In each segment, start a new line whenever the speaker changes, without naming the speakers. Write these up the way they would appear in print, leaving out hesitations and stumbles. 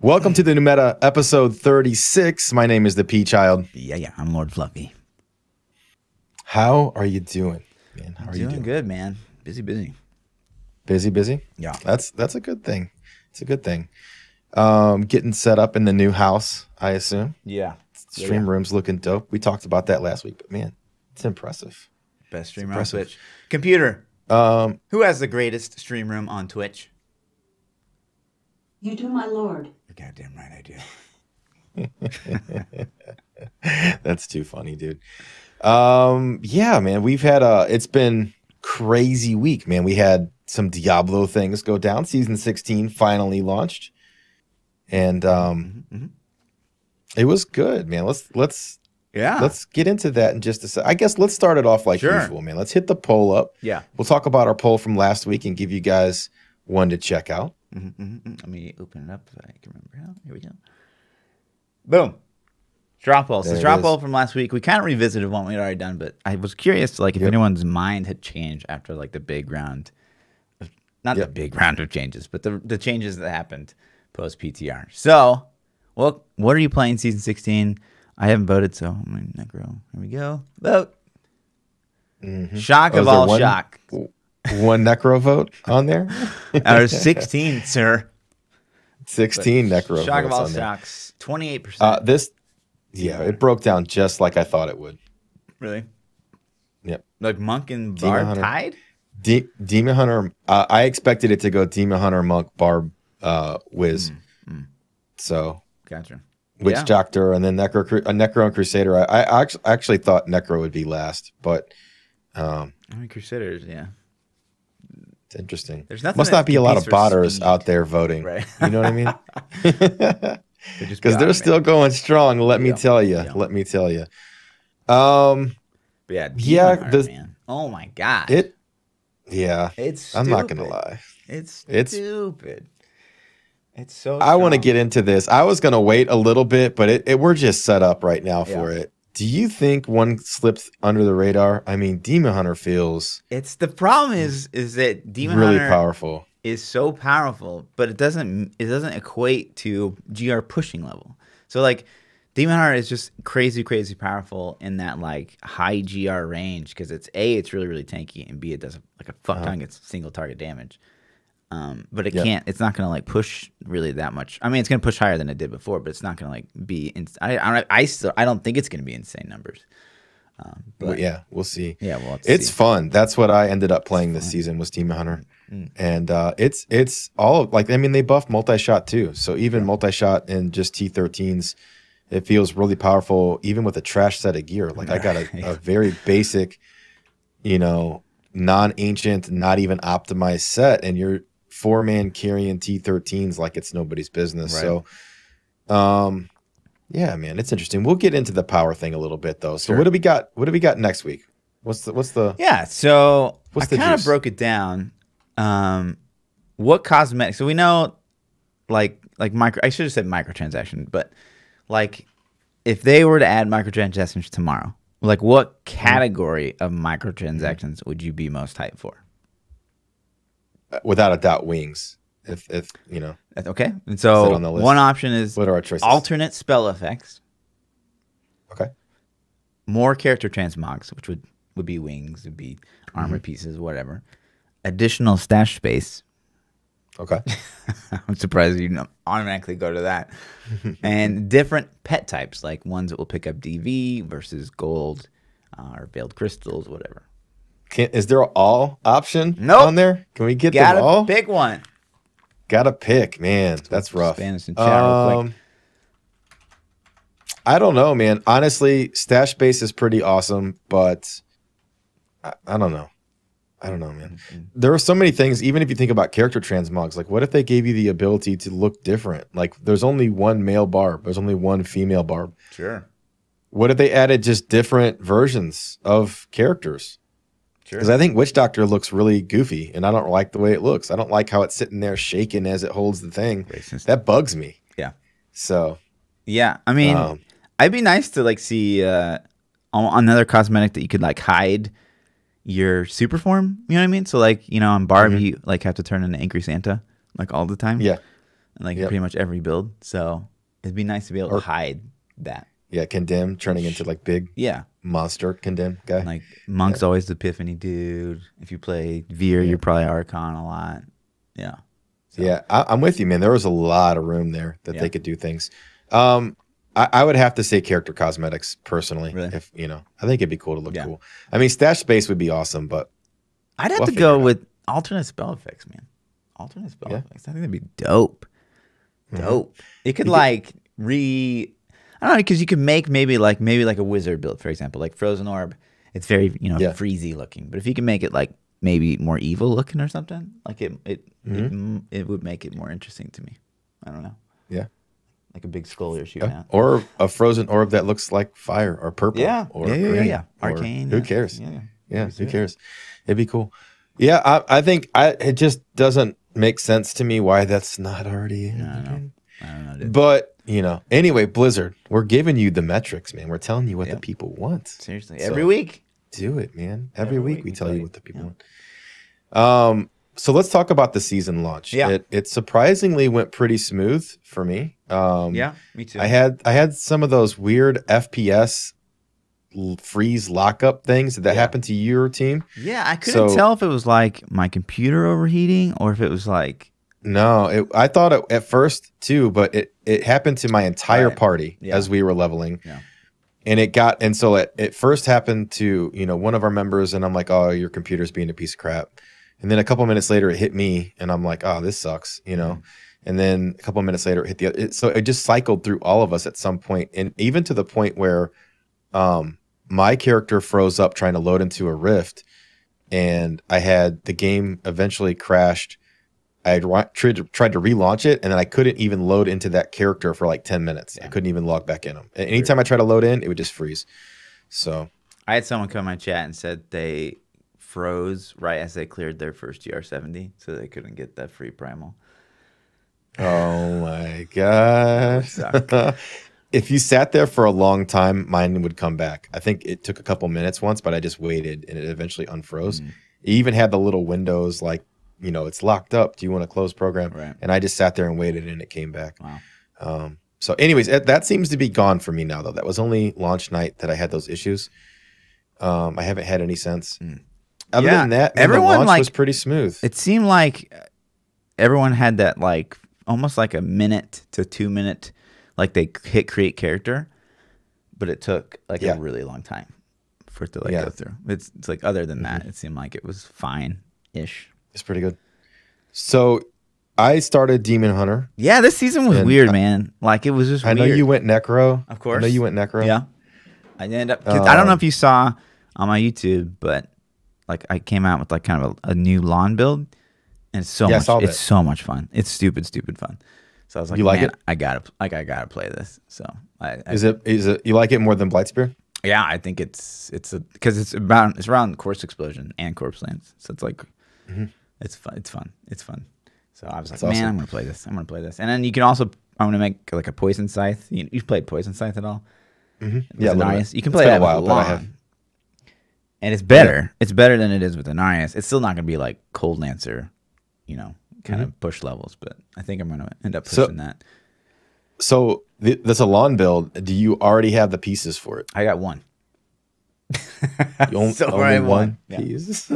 Welcome to the New Meta, episode 36. My name is ThaPChild.
Yeah, I'm Lord Fluffy.
How are you doing, man? How are you
doing? Good, man. Busy.
Busy?
Yeah.
That's a good thing. It's a good thing. Getting set up in the new house, I assume.
Yeah.
Stream room's looking dope. We talked about that last week, but man, it's impressive.
Best stream room on Twitch. Computer. Who has the greatest stream room on Twitch?
You do, my lord.
You're goddamn right, I
do. That's too funny, dude. Yeah, man, we've had it's been crazy week, man. We had some Diablo things go down. Season 16 finally launched, and it was good, man. Let's get into that in just a sec. I guess let's start it off like usual, man. Let's hit the poll up.
Yeah,
we'll talk about our poll from last week and give you guys one to check out.
Let me open it up so I can remember how. Here we go. Boom. Straw poll. So straw poll from last week. We kind of revisited one we had already done, but I was curious, like, if anyone's mind had changed after like the big round, not the big round of changes, but the changes that happened post PTR. So, well, what are you playing season 16? I haven't voted, so I'm going to necro. Here we go. Vote. Shock of all shock.
One necro vote on there?
Or 16, sir.
16 necro votes.
Shock of all shocks. 28%.
It broke down just like I thought it would.
Really?
Yep.
Like Monk and Barb tied?
Demon Hunter. I expected it to go Demon Hunter, Monk, Barb, Wiz. So.
Gotcha.
Witch Doctor, and then Necro and Crusader. I actually thought Necro would be last, but.
Crusaders, yeah.
It's interesting.
There's nothing.
Must not be a lot of botters out there voting.
Right.
You know what I mean? Because they're still going strong. Let me tell you. Let me tell you.
Man. Oh my god.
It's. I'm not gonna lie.
It's stupid. It's so.
I want to get into this. I was gonna wait a little bit, but we're just set up right now for it. Do you think one slipped under the radar? I mean, Demon Hunter feels.
It's the problem is that Demon
Hunter
really
powerful.
Is so powerful, but it doesn't equate to GR pushing level. So like Demon Hunter is just crazy powerful in that like high GR range because it's really, really tanky, and B, it does like a fuck ton, gets single target damage. But it can't. It's not gonna like push really that much. I mean, it's gonna push higher than it did before, but it's not gonna like be. I don't think it's gonna be insane numbers.
But yeah, we'll see.
Yeah, well,
it's fun. That's what I ended up playing this season was Demon Hunter, and it's all like, I mean, they buffed multi-shot too. So even multi-shot and just T13s, it feels really powerful even with a trash set of gear. Like I got a very basic, non-ancient, not even optimized set, and you're 4-man carrying T13s like it's nobody's business. Right. So, yeah, man, it's interesting. We'll get into the power thing a little bit though. So what do we got? What do we got next week? What's the?
Yeah, so I kind of broke it down. What cosmetics? So we know, like micro. I should have said microtransaction, but like if they were to add microtransactions tomorrow, like what category of microtransactions would you be most hyped for?
Without a doubt, wings. If you know.
Okay. And so one option is
what are our choices?
Alternate spell effects.
Okay.
More character transmogs, which would be wings, would be armor pieces, whatever. Additional stash space.
Okay.
I'm surprised you don't automatically go to that. And different pet types, like ones that will pick up DV versus gold or veiled crystals, whatever.
Is there an all option on there? Can we get
them
all?
Gotta pick one.
Gotta pick, man. That's rough.
Spanish in chat real quick.
I don't know, man. Honestly, stash space is pretty awesome, but I don't know. I don't know, man. There are so many things, even if you think about character transmogs, like what if they gave you the ability to look different? Like there's only one male barb. There's only one female barb.
Sure.
What if they added just different versions of characters?
Sure.
Because I think Witch Doctor looks really goofy, and I don't like the way it looks. I don't like how it's sitting there shaking as it holds the thing.
Racist.
That bugs me.
Yeah.
So.
Yeah, I mean, I'd be nice to like see another cosmetic that you could like hide your super form. You know what I mean? So like, on Barb, you like have to turn into Angry Santa like all the time.
Yeah.
in like pretty much every build. So it'd be nice to be able to hide that.
Yeah, Condemn turning into like big monster Condemn guy.
Like Monk's always the Epiphany dude. If you play Veer, you're probably Archon a lot. Yeah. So.
Yeah, I'm with you, man. There was a lot of room there that they could do things. I would have to say character cosmetics personally.
Really?
If I think it'd be cool to look cool. I mean, stash space would be awesome, but
I'd have to go with alternate spell effects, man. Alternate spell effects. I think that'd be dope. Dope. It could I don't know, because you could make maybe like a wizard build, for example, like Frozen Orb. It's very freezy looking, but if you can make it like maybe more evil looking or something, like it would make it more interesting to me. I don't know.
Yeah.
Like a big skull you're shooting at.
Or a Frozen Orb that looks like fire or purple.
Yeah.
Or green.
Yeah. Arcane.
Who cares? Yeah. Who cares? It'd be cool. Yeah. I think it just doesn't make sense to me why that's not already in the game.
I don't know, dude.
But, anyway, Blizzard, we're giving you the metrics, man. We're telling you what the people want.
Seriously. Every week.
Do it, man. Every week we tell you what the people want. So let's talk about the season launch.
Yeah.
It surprisingly went pretty smooth for me.
Yeah, me too.
I had some of those weird FPS freeze lockup things that happened to your team.
Yeah, I couldn't tell if it was like my computer overheating or if it was like...
No, I thought it at first too, but it happened to my entire party as we were leveling. Yeah. And so it first happened to, one of our members, and I'm like, oh, your computer's being a piece of crap. And then a couple minutes later, it hit me, and I'm like, oh, this sucks, And then a couple minutes later, it hit the other. So it just cycled through all of us at some point, and even to the point where my character froze up trying to load into a rift, and I had the game eventually crashed. I tried to relaunch it, and then I couldn't even load into that character for like 10 minutes. I couldn't even log back in them. Anytime I try to load in, it would just freeze. So
I had someone come in my chat and said they froze right as they cleared their first GR70, so they couldn't get that free primal.
Oh my gosh. If you sat there for a long time, mine would come back. I think it took a couple minutes once, but I just waited, and it eventually unfroze. It even had the little windows like, it's locked up. Do you want to close program?
Right.
And I just sat there and waited, and it came back.
Wow.
So anyways, that seems to be gone for me now, though. That was only launch night that I had those issues. I haven't had any since. Other than that, everyone the launch was pretty smooth.
It seemed like everyone had that like almost like a minute to 2 minute, like they hit create character, but it took like a really long time for it to go through. It's like other than that, it seemed like it was fine-ish.
It's pretty good. So I started Demon Hunter.
Yeah, this season was weird, man. Like it was just weird.
I know you went Necro.
Of course.
I know you went Necro.
Yeah. I ended up, I don't know if you saw on my YouTube, but like I came out with like kind of a new lawn build, and it's so much fun. It's stupid fun. So I was like,
you like it?
I gotta play this. So
is it you like it more than Blightspear?
Yeah, I think it's because it's around Corpse Explosion and Corpse Lands. So it's like it's fun. So I was like, man, I'm gonna play this. And then you can also I'm gonna make like a Poison Scythe. You've played Poison Scythe at all?
Yeah,
you can play that with Lawn. And it's better. It's better than it is with Anarias. It's still not going to be like Cold Lancer, kind of push levels, but I think I'm going to end up pushing that.
So that's a lawn build. Do you already have the pieces for it?
I got one.
You only one piece?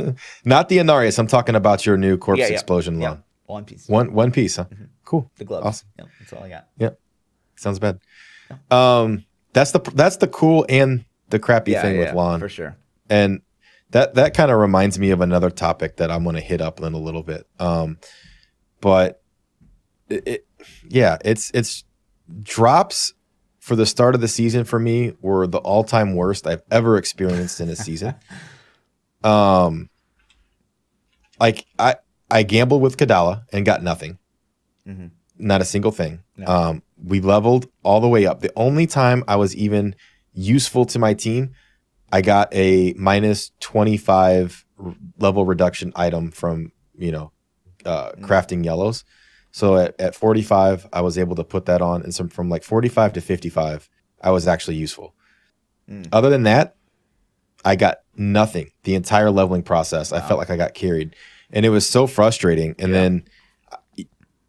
Not the Anarias. I'm talking about your new Corpse Explosion lawn.
One piece.
One piece, huh? Cool.
The gloves.
Awesome.
Yep, that's all I got.
Yep. Sounds bad. Yeah. That's the cool and the crappy thing with lawn.
For sure.
And that kind of reminds me of another topic that I'm going to hit up in a little bit. But it's drops for the start of the season for me were the all-time worst I've ever experienced in a season. Like I gambled with Kadala and got nothing. Not a single thing. No. We leveled all the way up. The only time I was even useful to my team, I got a minus 25 level reduction item from, crafting yellows. So at 45, I was able to put that on. And from like 45 to 55, I was actually useful. Other than that, I got nothing. The entire leveling process, I felt like I got carried. And it was so frustrating. And then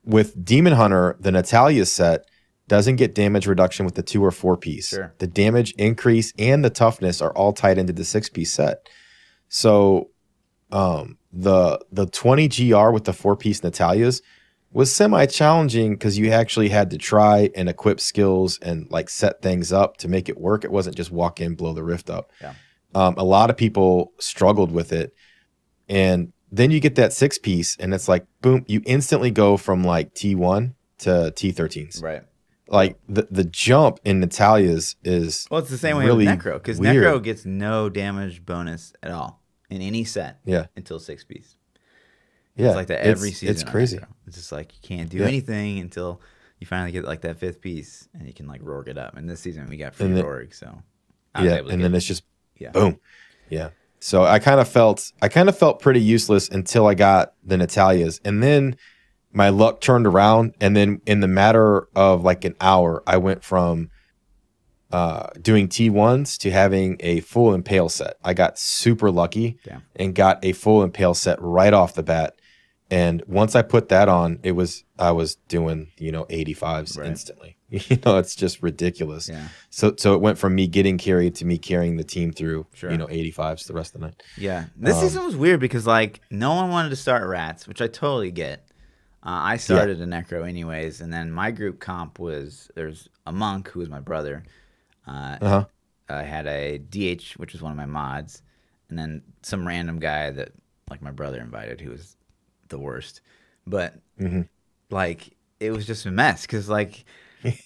with Demon Hunter, the Natalia set doesn't get damage reduction with the 2 or 4 piece.
Sure.
The damage increase and the toughness are all tied into the 6-piece set. So the 20 GR with the 4-piece Natalias was semi-challenging because you actually had to try and equip skills and like set things up to make it work. It wasn't just walk in, blow the rift up.
Yeah.
A lot of people struggled with it. And then you get that 6-piece and it's like, boom, you instantly go from like T1 to T13s.
Right.
Like the jump in Natalia's is
well, it's the same
really
way with Necro, because Necro gets no damage bonus at all in any set until 6-piece.
Yeah.
It's like that every season.
It's crazy.
Necro. It's just like you can't do anything until you finally get like that 5th piece and you can like Rorg it up. And this season we got free Rorg, so I was able to
then it's just boom. Yeah. So I kind of felt pretty useless until I got the Natalias. And then my luck turned around, and then in the matter of like an hour, I went from doing T1s to having a full Impale set. I got super lucky and got a full Impale set right off the bat. And once I put that on, I was doing 85s instantly. It's just ridiculous.
Yeah.
So it went from me getting carried to me carrying the team through 85s the rest of the night.
Yeah. This season was weird because like no one wanted to start rats, which I totally get. I started a Necro anyways, and then my group comp there's a monk who was my brother. I had a DH, which was one of my mods, and then some random guy that like my brother invited who was the worst. But like it was just a mess because like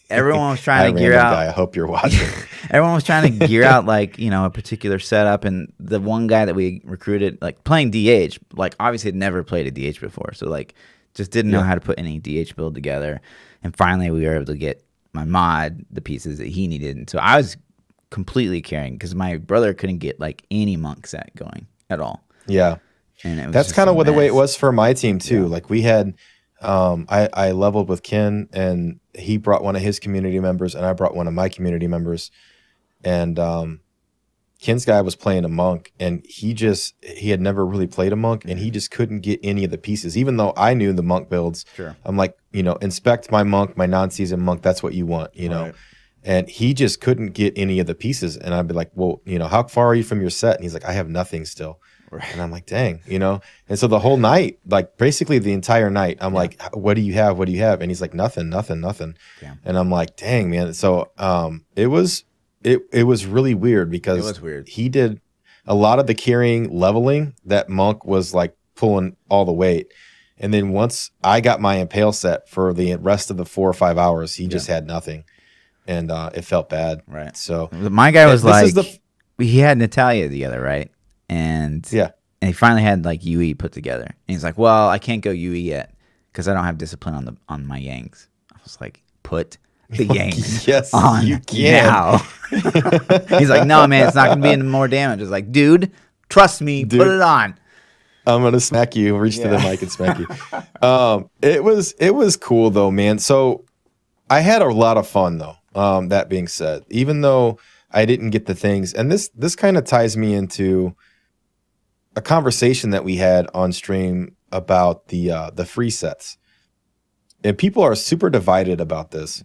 everyone was trying to gear out.
Guy, I hope you're watching.
Everyone was trying to gear out like a particular setup, and the one guy that we recruited like playing DH, like obviously had never played a DH before, so like just didn't know how to put any DH build together. And finally we were able to get my mod the pieces that he needed, and so I was completely carrying because my brother couldn't get like any monk set going at all.
Yeah.
And
that's kind of what the way it was for my team too. Like we had, I leveled with Ken, and he brought one of his community members, and I brought one of my community members. And Ken's guy was playing a monk, and he had never really played a monk, and he just couldn't get any of the pieces. Even though I knew the monk builds, I'm like, inspect my monk, my non-season monk. That's what you want, Right. And he just couldn't get any of the pieces. And I'd be like, well, how far are you from your set? And he's like, I have nothing still. Right. And I'm like, dang, And so the whole night, like basically the entire night, I'm like, what do you have? What do you have? And he's like, nothing. Damn. And I'm like, dang, man. So it was really weird because
it was weird.
He did a lot of the carrying leveling. That monk was like pulling all the weight. And then once I got my Impale set for the rest of the 4 or 5 hours, he just had nothing. And it felt bad.
Right.
So
my guy was he had Natalia together, right? And he finally had like UE put together. And he's like, well, I can't go UE yet because I don't have discipline on my Yangs. I was like, put the Yangs on you can. Now. He's like, no, man, it's not going to be any more damage. It's like, dude, trust me, put it on.
I'm going to smack you, reach to the mic and smack you. It was cool though, man. So I had a lot of fun though. That being said, even though I didn't get the things, and this kind of ties me into a conversation that we had on stream about the free sets, and people are super divided about this.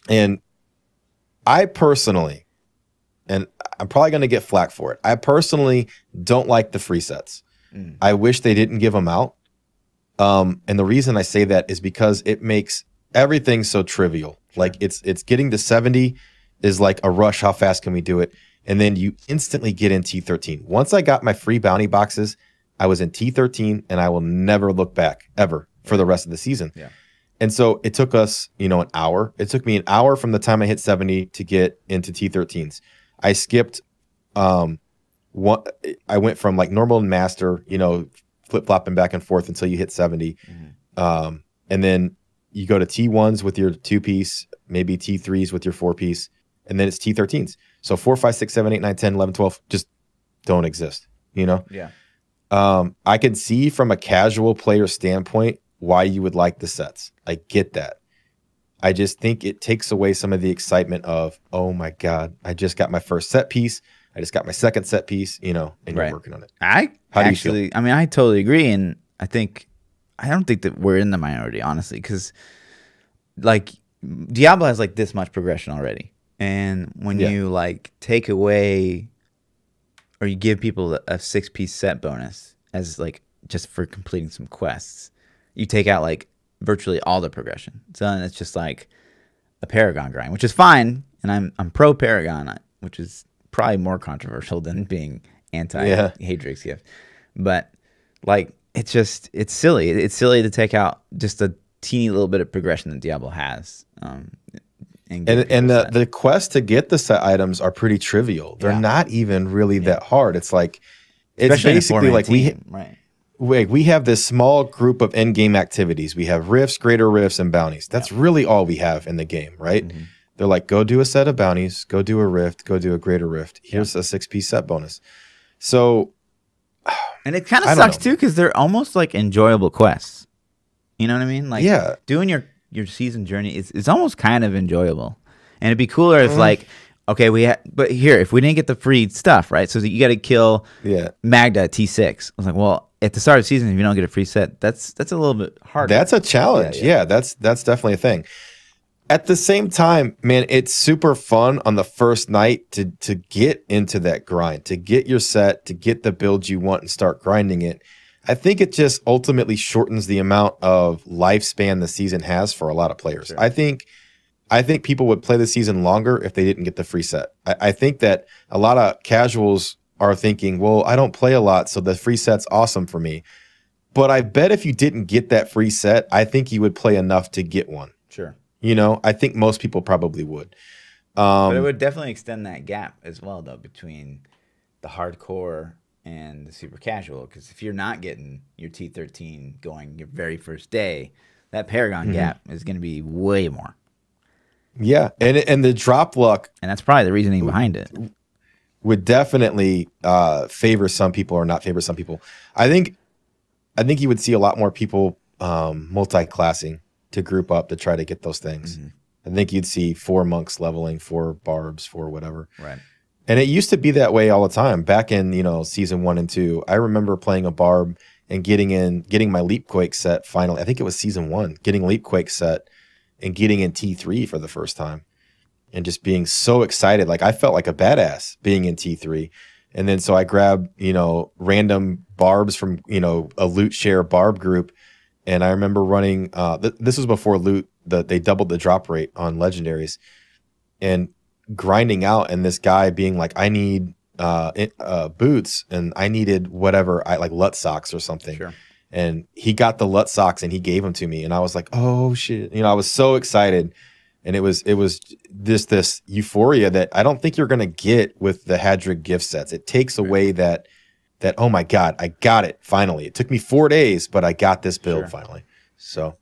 And I personally, and I'm probably going to get flack for it, I personally don't like the free sets. I wish they didn't give them out. And the reason I say that is because it makes everything so trivial. Like it's getting to 70 is like a rush. How fast can we do it? And then you instantly get in T13. Once I got my free bounty boxes, I was in T13, and I will never look back ever for the rest of the season. Yeah. And so it took us, an hour. It took me an hour from the time I hit 70 to get into T13s. I skipped I went from like normal and master, flip-flopping back and forth until you hit 70. And then you go to T1s with your 2-piece, maybe T3s with your 4-piece, and then it's T13s. So 4, 5, 6, 7, 8, 9, 10, 11, 12 just don't exist,
Yeah.
I can see from a casual player standpoint why you would like the sets. I get that. I just think it takes away some of the excitement of, oh my God, I just got my first set piece. I just got my second set piece, and you're working on it.
I totally agree. And I think I don't think that we're in the minority, honestly, because like Diablo has like this much progression already, and when you like take away or you give people a 6-piece set bonus as like just for completing some quests, you take out like virtually all the progression. So then it's just like a Paragon grind, which is fine, and I'm pro Paragon, which is probably more controversial than being anti Hadrix gift. But like it's silly. It's silly to take out just a teeny little bit of progression that Diablo has. And
the quest to get the set items are pretty trivial. They're not even really that hard. It's like
especially
it's basically like
right.
we have this small group of in-game activities. We have rifts, greater rifts, and bounties. That's really all we have in the game, right? Mm-hmm. They're like, go do a set of bounties, go do a rift, go do a greater rift. Here's a 6-piece set bonus. So,
and it kind of sucks too because they're almost like enjoyable quests. You know what I mean? Like doing your season journey is almost kind of enjoyable, and it'd be cooler if like, okay, but here if we didn't get the free stuff, right? So you got to kill Magda at T6. I was like, well, at the start of the season, if you don't get a free set, that's a little bit harder.
That's a challenge. Yeah, that's definitely a thing. At the same time, man, it's super fun on the first night to get into that grind, to get your set, to get the build you want and start grinding it. I think it just ultimately shortens the amount of lifespan the season has for a lot of players. Sure. I think people would play the season longer if they didn't get the free set. I think that a lot of casuals are thinking, well, I don't play a lot, so the free set's awesome for me. But I bet if you didn't get that free set, I think you would play enough to get one.
Sure.
You know, I think most people probably would.
But it would definitely extend that gap as well, though, between the hardcore and the super casual. Because if you're not getting your T13 going your very first day, that Paragon gap is going to be way more.
Yeah, and the drop luck,
and that's probably the reasoning behind it,
would definitely favor some people or not favor some people. I think you would see a lot more people multi-classing to group up to try to get those things. I think you'd see 4 monks leveling, 4 barbs, 4 whatever.
Right.
And it used to be that way all the time. Back in, season 1 and 2, I remember playing a barb and getting my Leapquake set finally. I think it was season 1, getting Leapquake set and getting in T3 for the first time and just being so excited. Like I felt like a badass being in T3. And then so I grabbed, random barbs from, a loot share barb group. And I remember running, this was before loot, they doubled the drop rate on legendaries, and grinding out, and this guy being like, I need boots, and I needed whatever, like Lut socks or something.
Sure.
And he got the Lut socks and he gave them to me. And I was like, oh shit. I was so excited. And it was this euphoria that I don't think you're going to get with the Hadrig gift sets. It takes away that, oh my God, I got it finally. It took me 4 days, but I got this build finally. So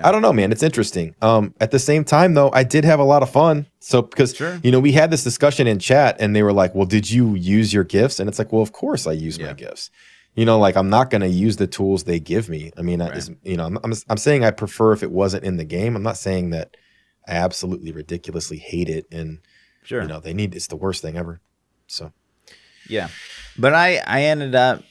I don't know, man. It's interesting. At the same time, though, I did have a lot of fun. So because, we had this discussion in chat and they were like, well, did you use your gifts? And it's like, well, of course I use my gifts. Like I'm not going to use the tools they give me. I mean, I'm saying I prefer if it wasn't in the game. I'm not saying that I absolutely ridiculously hate it. And, it's the worst thing ever. So.
Yeah. But I ended up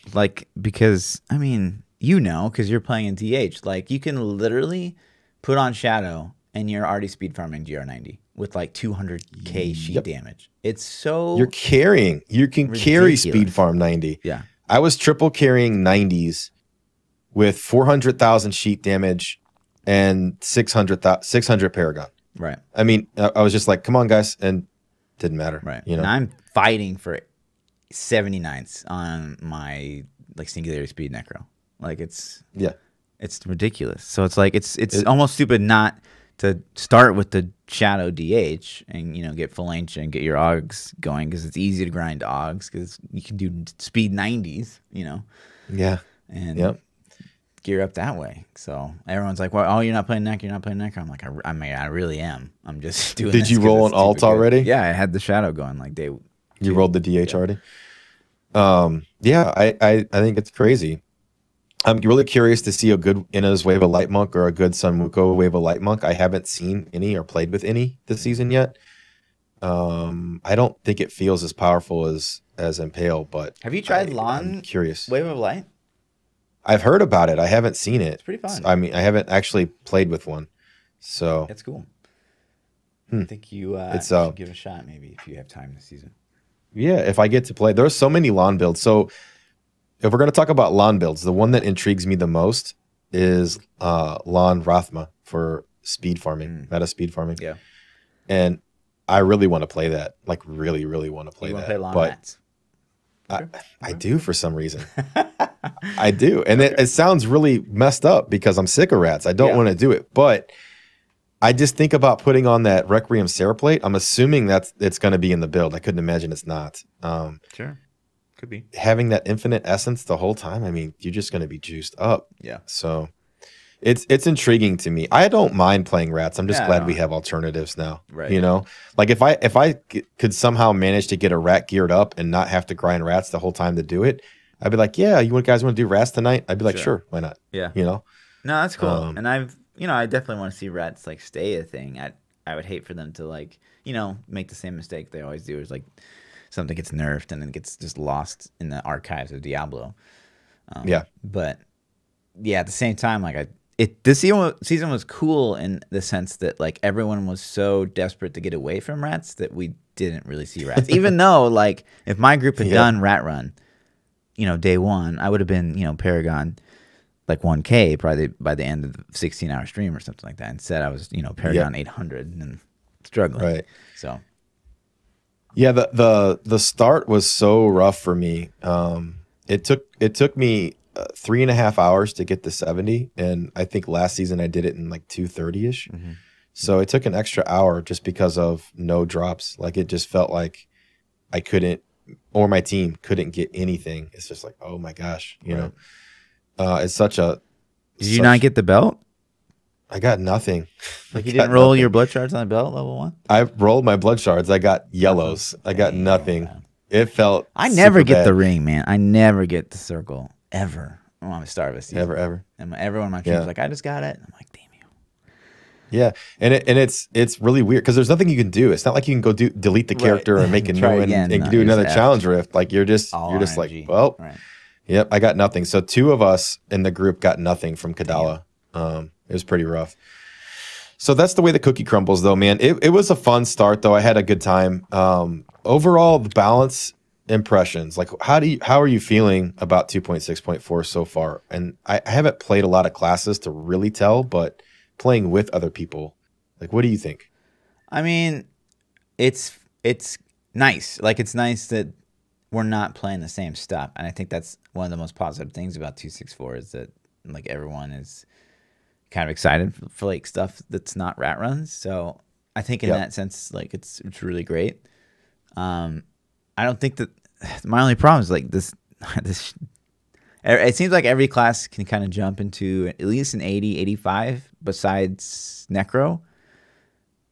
because because you're playing in DH, like you can literally put on Shadow and you're already speed farming GR90 with like 200k sheet damage. It's so
you can ridiculous. Carry speed farm 90.
Yeah.
I was triple carrying 90s with 400,000 sheet damage and 600 Paragon.
Right.
I mean, I was just like, come on, guys. And didn't matter.
Right. And I'm fighting for 79s on my singularity speed necro. Like it's ridiculous. So it's like it's almost stupid not to start with the Shadow DH and get full ancient and get your Augs going, because it's easy to grind Augs because you can do speed 90s, and gear up that way. So everyone's like, well, you're not playing neck, I'm like, I really am. I'm just doing
Did you roll an alt already?
Yeah, I had the Shadow going like day 2.
You rolled the DH already? I think it's crazy. I'm really curious to see a good Inna's Wave of Light Monk or a good Sun Wukong Wave of Light Monk. I haven't seen any or played with any this season yet. I don't think it feels as powerful as Impale, but
have you tried
I'm curious.
Wave of Light?
I've heard about it. I haven't seen it.
It's pretty fun.
I mean, I haven't actually played with one. So
it's cool. I think you should give it a shot maybe if you have time this season.
Yeah, if I get to play. There's so many lawn builds. So if we're going to talk about lawn builds, the one that intrigues me the most is Lawn Rathma for speed farming, meta speed farming.
Yeah.
And I really want to play that. Like really, really want to play that.
Play lawn
but
rats?
I do for some reason. I do. And it sounds really messed up because I'm sick of rats. I don't want to do it. But I just think about putting on that Requiem Cereplate. I'm assuming it's going to be in the build. I couldn't imagine it's not.
Sure. Could be.
Having that infinite essence the whole time, I mean, you're just going to be juiced up.
Yeah.
So it's intriguing to me. I don't mind playing rats. I'm just glad we have alternatives now.
Right.
You know? Like if I could somehow manage to get a rat geared up and not have to grind rats the whole time to do it, I'd be like, yeah, you guys want to do rats tonight? I'd be like, sure, why not?
Yeah.
You know?
No, that's cool. And I definitely want to see rats like stay a thing. I would hate for them to like, make the same mistake they always do. Is like something gets nerfed and then gets just lost in the archives of Diablo. But yeah, at the same time, like this season was cool in the sense that like everyone was so desperate to get away from rats that we didn't really see rats. Even though like if my group had done Rat Run, day one, I would have been, Paragon like 1K probably by the end of the 16-hour stream or something like that. Instead, I was, Paragon 800 and struggling.
Right.
So.
Yeah, the start was so rough for me. It took me 3.5 hours to get to 70, and I think last season I did it in like 2:30ish.
Mm-hmm.
So it took an extra hour just because of no drops. Like it just felt like I couldn't, or my team couldn't get anything. It's just like, oh my gosh, you know. It's such a.
Did you not get the belt?
I got nothing.
Like you didn't roll your blood shards on the belt level 1?
I rolled my blood shards. I got yellows. I got nothing.
Man.
It felt.
I never get
bad.
the ring, man. I never get the circle ever. I'm a start of a season.
Ever.
And everyone in my team's like, I just got it. I'm like, damn you.
Yeah, and it's really weird because there's nothing you can do. It's not like you can go delete the character and make a new one and do another challenge rift. Like you're just like, well. Yep, I got nothing. So 2 of us in the group got nothing from Kadala. It was pretty rough. So that's the way the cookie crumbles, though, man. It was a fun start, though. I had a good time. Overall, the balance impressions. Like, how are you feeling about 2.6.4 so far? And I haven't played a lot of classes to really tell, but playing with other people, like, what do you think?
I mean, it's nice. Like, it's nice that we're not playing the same stuff. And I think that's one of the most positive things about 2.6.4 is that like everyone is kind of excited for like stuff that's not rat runs. So I think in that sense, like it's really great. I don't think that my only problem is like this, it seems like every class can kind of jump into at least an 80, 85 besides Necro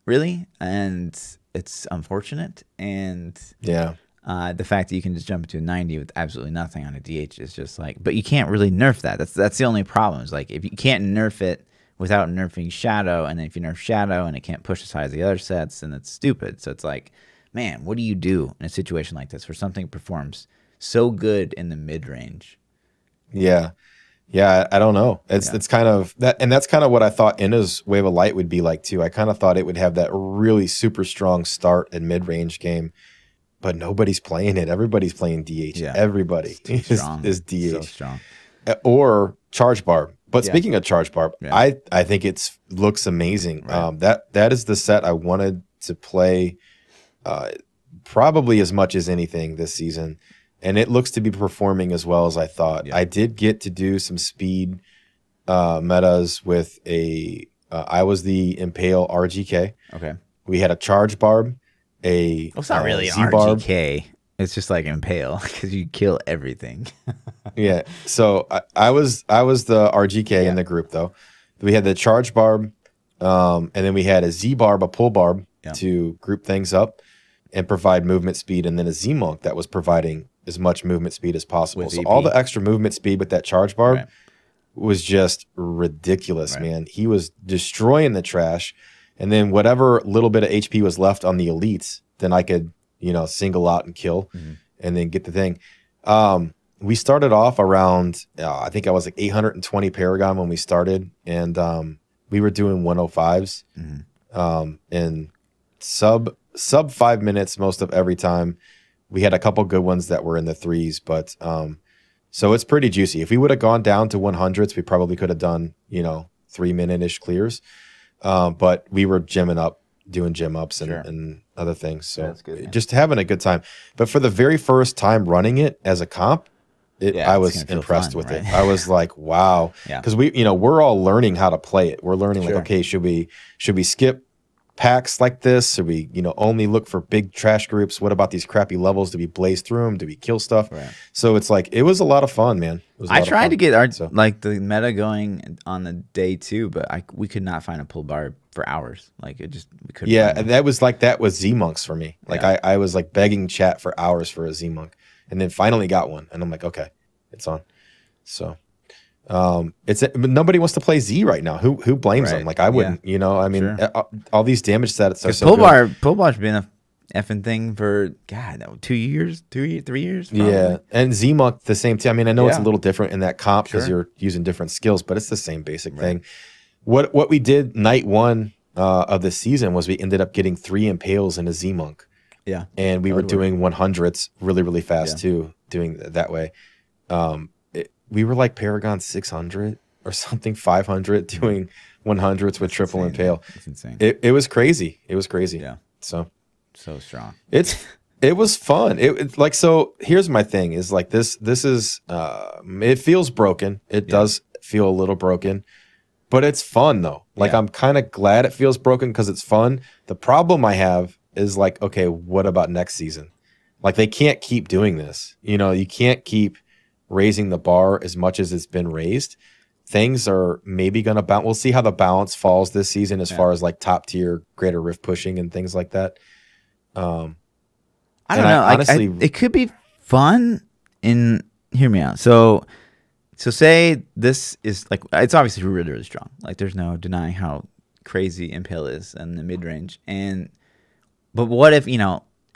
really. And it's unfortunate. And the fact that you can just jump into a 90 with absolutely nothing on a DH is just like, but you can't really nerf that. That's the only problem. Is like if you can't nerf it without nerfing Shadow, and then if you nerf Shadow and it can't push as high as the other sets, then it's stupid. So it's like, man, what do you do in a situation like this where something performs so good in the mid range?
Yeah, I don't know. It's kind of that, and that's kind of what I thought Inna's Wave of Light would be like too. I kind of thought it would have that really super strong start and mid range game. But nobody's playing it. Everybody's playing DH. Yeah. Everybody is DH.
So strong.
Or Charge Barb. But speaking of Charge Barb, I think it looks amazing. Right. That is the set I wanted to play probably as much as anything this season. And it looks to be performing as well as I thought. Yeah. I did get to do some speed metas with I was the Impale RGK.
Okay.
We had a Charge Barb.
It's not really an RGK. It's just like Impale because you kill everything.
Yeah. So I was the RGK in the group though. We had the Charge Barb, and then we had a Z Barb, a pull barb to group things up and provide movement speed, and then a Z Monk that was providing as much movement speed as possible. So all the extra movement speed with that Charge Barb was just ridiculous, man. He was destroying the trash. And then whatever little bit of HP was left on the elites, then I could, single out and kill and then get the thing. we started off around, I think I was like 820 Paragon when we started, and we were doing 105s, in sub 5 minutes most of every time. We had a couple good ones that were in the threes, but so it's pretty juicy. If we would have gone down to 100s, we probably could have done 3-minute-ish clears, but we were gymming up, doing gym ups and other things. So that's good, just having a good time. But for the very first time running it as a comp, I was impressed with it. I was like, wow. Because we're all learning how to play it. We're learning like, okay, should we skip packs like this? Should we, only look for big trash groups? What about these crappy levels? Do we blaze through them? Do we kill stuff? So it's like, it was a lot of fun, man.
I tried to get the meta going on the day 2, but we could not find a pull bar for hours. Like we couldn't.
Yeah, that was Z monks for me. Like I was like begging chat for hours for a Z monk, and then finally got one, and I'm like, okay, it's on. So but nobody wants to play Z right now. Who blames them? Like I wouldn't. I mean, all these damage sets are so good.
Pull bar's been a effing thing for 2 years, 3 years. Probably.
Yeah, and Z monk the same thing. I mean, I know it's a little different in that comp because you're using different skills, but it's the same basic thing. What we did night 1 of the season was we ended up getting 3 impales in a Z monk.
Yeah,
and we were doing 100s really, really fast too. Doing that way, we were like Paragon 600 or something, 500 doing 100s with triple impale.
That's insane.
It was crazy. It was crazy.
Yeah.
So
strong.
It was fun. So here's my thing is like this is it feels broken. It does feel a little broken. But it's fun though. Like I'm kind of glad it feels broken because it's fun. The problem I have is like, okay, what about next season? Like they can't keep doing this. You can't keep raising the bar as much as it's been raised. Things are maybe going to bounce. We'll see how the balance falls this season as far as like top tier greater rift pushing and things like that.
I don't know. Honestly, it could be fun. Hear me out. So say this is like, it's obviously really, really strong. Like there's no denying how crazy Impale is in the mid range. But what if,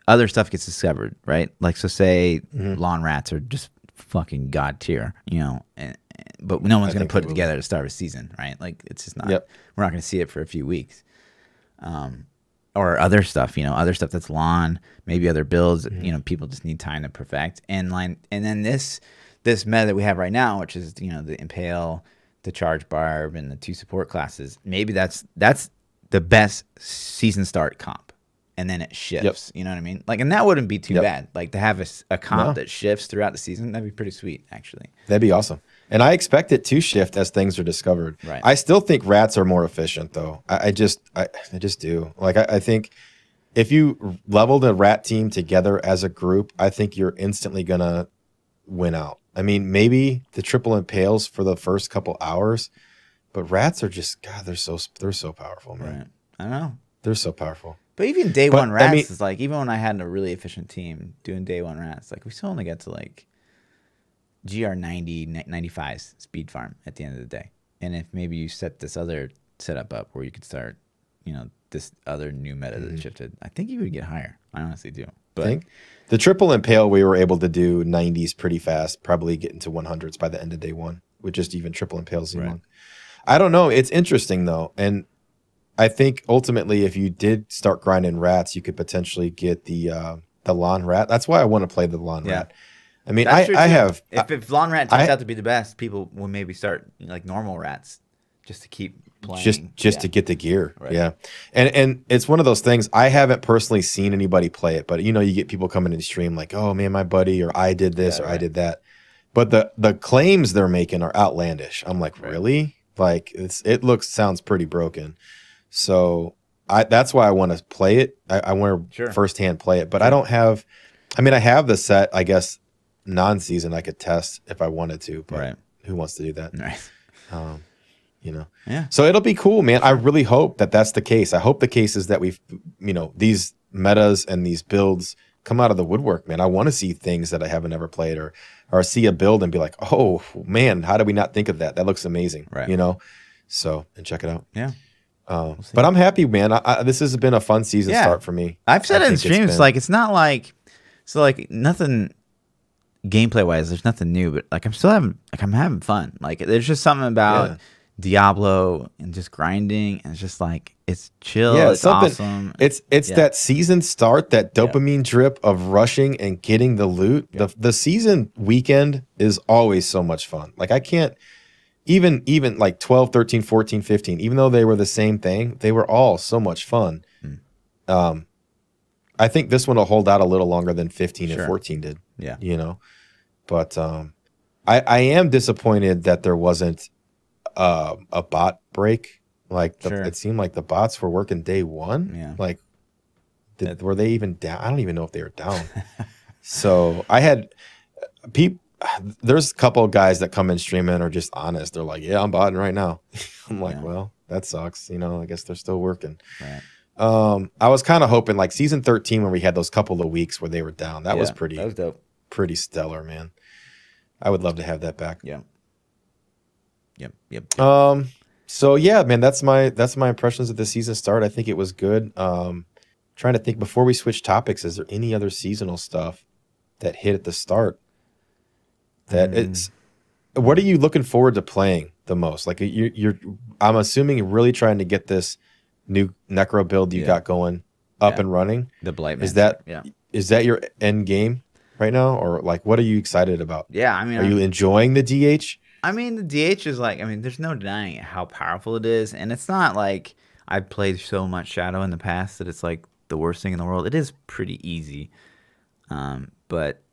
other stuff gets discovered, right? Like, so say lawn rats are just fucking god tier, but no one's going to put it together to start a season, right? Like it's just not, we're not going to see it for a few weeks. Or other stuff, other stuff that's lawn, maybe other builds, people just need time to perfect. And then this meta that we have right now, which is, the Impale, the Charge Barb, and the 2 support classes, maybe that's the best season start comp. And then it shifts, you know what I mean? Like, and that wouldn't be too bad. Like to have a comp that shifts throughout the season, that'd be pretty sweet, actually.
That'd be awesome. And I expect it to shift as things are discovered.
Right.
I still think rats are more efficient, though. I just do. Like, I think if you leveled a rat team together as a group, I think you're instantly gonna win out. I mean, maybe the triple impales for the first couple hours, but rats are just they're so powerful, man.
Right. I know.
They're so powerful.
But even day one rats is like, even when I had a really efficient team doing day 1 rats, like we still only get to like GR 90, 95 speed farm at the end of the day. And if maybe you set this other setup up where you could start, this other new meta that shifted, I think you would get higher. I honestly do. But I think
the triple impale, we were able to do 90s pretty fast, probably get into 100s by the end of day 1 with just even triple impale Z-Monk. I don't know. It's interesting though. And I think ultimately, if you did start grinding rats, you could potentially get the lawn rat. That's why I want to play the lawn rat. I mean, I have.
If lawn rat turns out to be the best, people will maybe start like normal rats just to keep playing.
Just to get the gear. Right. Yeah, and it's one of those things. I haven't personally seen anybody play it, but you get people coming in the stream like, oh man, my buddy, or I did this, or I did that. But the claims they're making are outlandish. I'm like, really? Like sounds pretty broken. So that's why I want to play it. I want to firsthand play it, but I don't have. I mean, I have the set. I guess non-season I could test if I wanted to, but who wants to do that?
Right.
Yeah. So it'll be cool, man. I really hope that that's the case. I hope the case is that these metas and these builds come out of the woodwork, man. I want to see things that I haven't ever played, or see a build and be like, oh man, how did we not think of that? That looks amazing.
Right.
So and check it out.
Yeah.
But I'm happy, man. This has been a fun season start for me.
I've said it in streams, it's not like, so like nothing, gameplay wise, there's nothing new, but like I'm having fun. Like there's just something about Diablo and just grinding, and it's just like it's chill.
Yeah,
it's awesome.
It's that season start, that dopamine drip of rushing and getting the loot. The season weekend is always so much fun. Like I can't even like 12, 13, 14, 15, even though they were the same thing, they were all so much fun. I think this one will hold out a little longer than 15 and 14 did.
Yeah.
You know. But I am disappointed that there wasn't a bot break. Like it seemed like the bots were working day one.
Yeah.
Like were they even down? I don't even know if they were down. So I had there's a couple of guys that come in streaming are just honest. They're like, yeah, I'm botting right now. I'm like, well, that sucks. You know, I guess they're still working.
Right.
I was kind of hoping like season 13 when we had those couple of weeks where they were down. That was pretty.
That was dope.
Pretty stellar, man. I would love to have that back.
Yeah. Yep.
So yeah, man, that's my impressions of the season start. I think it was good. Trying to think before we switch topics, is there any other seasonal stuff that hit at the start? What are you looking forward to playing the most? Like I'm assuming you're really trying to get this new Necro build you got going up and running.
The Blight.
Is that your end game right now, or like what are you excited about?
Yeah, I mean,
are you enjoying the DH?
I mean, the DH is like, I mean, there's no denying how powerful it is, and it's not like I've played so much Shadow in the past that it's like the worst thing in the world. It is pretty easy, but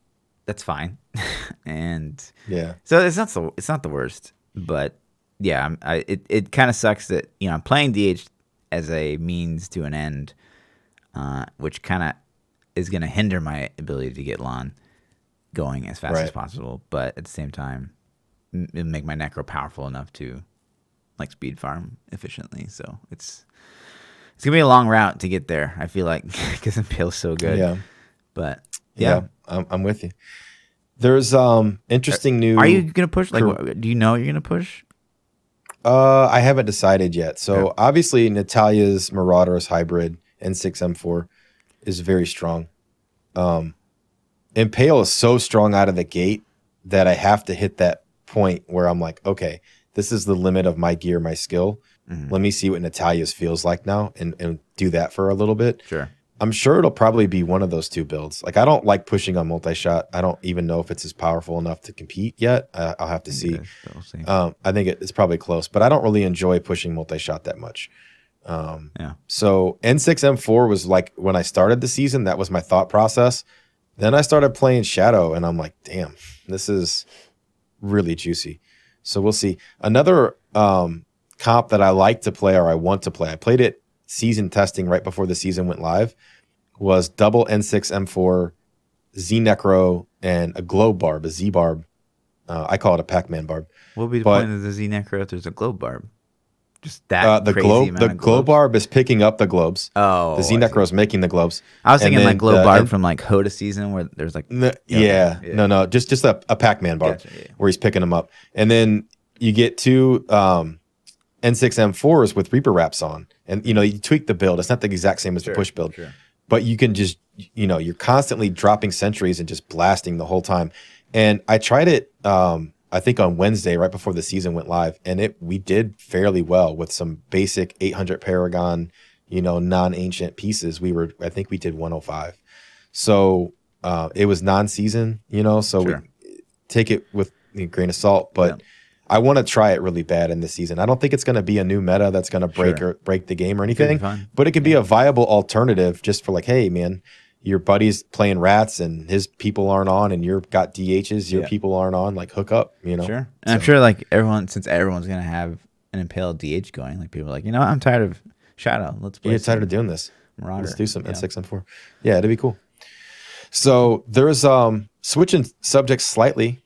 that's fine. And so it's not the worst, but yeah, it kind of sucks that I'm playing DH as a means to an end, which kind of is going to hinder my ability to get Lon going as fast as possible, but at the same time, it'll make my Necro powerful enough to like speed farm efficiently. So it's gonna be a long route to get there, I feel like, because Impale's so good. Yeah, but
I'm with you. There's interesting new.
Are you gonna push? Like, do you know you're gonna push?
I haven't decided yet. So obviously Natalia's Marauders hybrid N6M4 is very strong. Impale is so strong out of the gate that I have to hit that point where I'm like, okay, this is the limit of my gear, my skill. Let me see what Natalia's feels like now and do that for a little bit.
Sure.
I'm sure it'll probably be one of those two builds. Like I don't like pushing on multi-shot. I don't even know if it's as powerful enough to compete yet. I'll have to see. I think it's probably close, but I don't really enjoy pushing multi-shot that much. So N6M4 was like when I started the season, that was my thought process. Then I started playing Shadow and I'm like, damn, this is really juicy. So we'll see. Another comp that I like to play or I want to play, I played it season testing right before the season went live, was double N6M4, Z Necro, and a Globe Barb, a Z Barb. I call it a Pac-Man Barb.
What would be the point of the Z Necro if there's a Globe Barb? Just that
the Globe Barb is picking up the globes.
Oh,
the Z Necro is making the globes.
I was thinking like Globe Barb from like Hoda season where there's like
no, just a Pac-Man Barb where he's picking them up, and then you get two N6M4s with Reaper wraps on, and you tweak the build. It's not the exact same as the push build, but you can just you're constantly dropping sentries and just blasting the whole time. And I tried it. I think on Wednesday, right before the season went live, and we did fairly well with some basic 800 Paragon, non-ancient pieces. I think we did 105. So it was non-season, so we take it with a grain of salt. But I want to try it really bad in this season. I don't think it's going to be a new meta that's going to break the game or anything, but it could be a viable alternative just for like, hey, man, your buddy's playing rats and his people aren't on, and you've got DHs, your people aren't on, like hook up,
Sure. And I'm sure like since everyone's going to have an Impale DH going, like people are like, I'm tired of Shadow. Let's play.
You're tired of doing this.
Marauder.
Let's do some N6M4. Yeah, it'd be cool. So there's switching subjects slightly.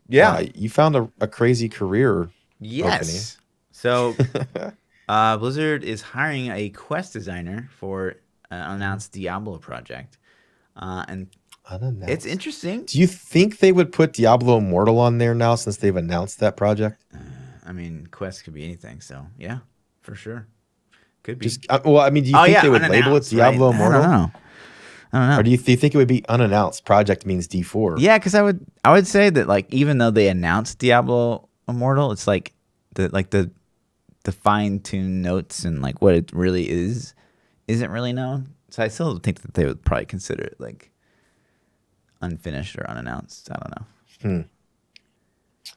Yeah.
You found a crazy career opening.
So Blizzard is hiring a quest designer for an unannounced Diablo project. And unannounced. It's interesting.
Do you think they would put Diablo Immortal on there now since they've announced that project?
I mean, quest could be anything. So, yeah, for sure. Could be.
Do you think they would label it Diablo Immortal?
I don't know. I don't know.
Or do you think it would be unannounced? Project means D4.
Yeah, because I would say that like even though they announced Diablo Immortal, it's like the fine-tuned notes and like what it really isn't really known. So I still think that they would probably consider it like unfinished or unannounced. I don't know.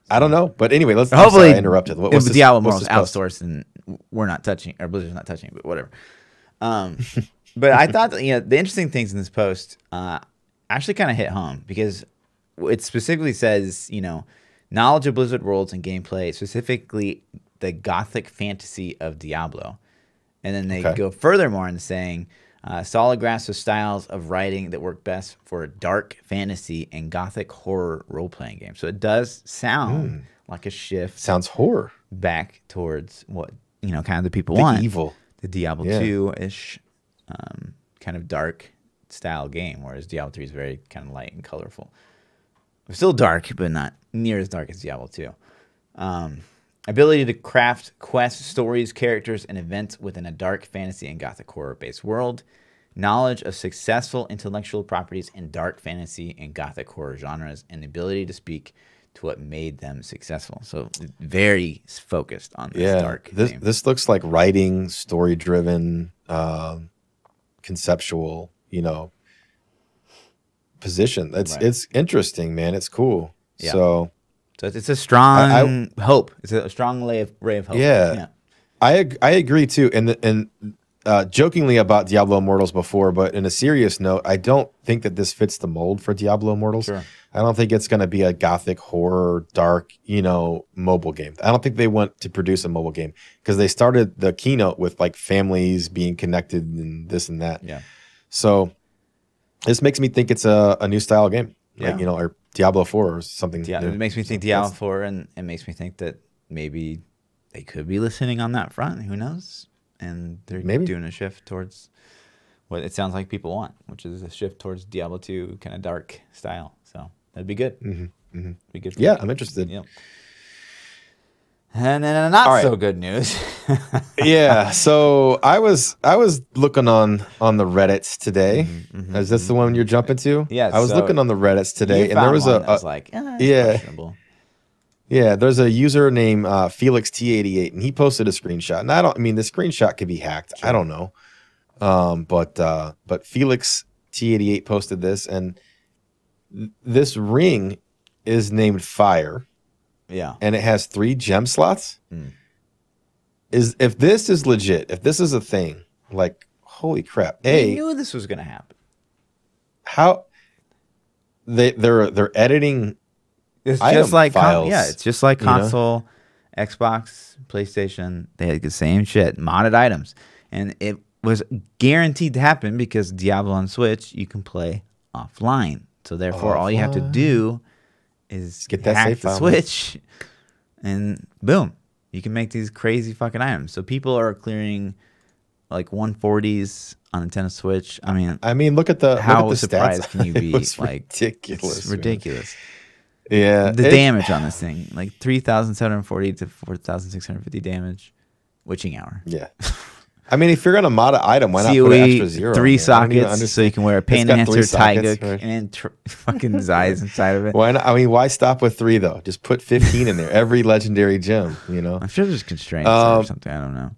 I don't know, but anyway, let's.
Hopefully,
I interrupted.
If Diablo Immortal's outsourced and we're not touching, or Blizzard's not touching, but whatever. But I thought that, the interesting things in this post actually kind of hit home because it specifically says, knowledge of Blizzard worlds and gameplay, specifically the gothic fantasy of Diablo. And then they go furthermore into saying solid grasp of styles of writing that work best for a dark fantasy and gothic horror role-playing game. So it does sound like a shift.
Sounds horror.
Back towards what, kind of the people
the
want.
Evil.
The Diablo 2-ish kind of dark style game, whereas Diablo 3 is very kind of light and colorful. Still dark, but not near as dark as Diablo 2. Ability to craft quests, stories, characters, and events within a dark fantasy and gothic horror-based world. Knowledge of successful intellectual properties in dark fantasy and gothic horror genres, and the ability to speak to what made them successful. So very focused on this dark game.
This looks like writing, story-driven, conceptual, position. It's interesting, man. It's cool.
Yeah.
So
it's a strong hope. It's a strong ray of hope.
Yeah. I agree too. And jokingly about Diablo Immortals before, but in a serious note, I don't think that this fits the mold for Diablo Immortals.
Sure.
I don't think it's going to be a gothic horror, dark, mobile game. I don't think they want to produce a mobile game because they started the keynote with like families being connected and this and that.
Yeah.
So this makes me think it's a new style game, like, or Diablo 4 or something.
Yeah, it makes me think Diablo 4, and it makes me think that maybe they could be listening on that front. Who knows? And they're doing a shift towards what it sounds like people want, which is a shift towards Diablo 2 kind of dark style. So that'd be good. Be good.
I'm interested.
Yeah. And then not so good news.
Yeah. So I was looking on the Reddits today. Is this the one you're jumping to?
Yeah.
I was looking on the Reddits today, and there was
questionable.
Yeah, there's a user named Felix T88, and he posted a screenshot. And the screenshot could be hacked. Sure. I don't know. But Felix T88 posted this, and this ring is named Fire.
Yeah.
And it has 3 gem slots. If this is legit, if this is a thing, like, holy crap.
I knew this was going to happen.
How they're editing.
It's just like
files,
it's just like console, Xbox, PlayStation. They had the same shit, modded items, and it was guaranteed to happen because Diablo on Switch you can play offline. So therefore, all you have to do is
get that
hack
save
the
file.
Switch, and boom, you can make these crazy fucking items. So people are clearing like 140s on Nintendo Switch. I mean,
look at the
how
surprised
stats. Can you be? Like
ridiculous?
It's ridiculous.
Yeah,
the damage on this thing, like 3,740 to 4,650 damage, witching hour.
Yeah. If you're gonna mod an item, why not
COE,
put an extra 0?
3 sockets, so you can wear a pain enhancer, Tygook,
right?
and then fucking Zais inside of it.
Why not? Why stop with 3 though? Just put 15 in there. Every legendary gem,
I'm sure there's constraints or something. I don't know.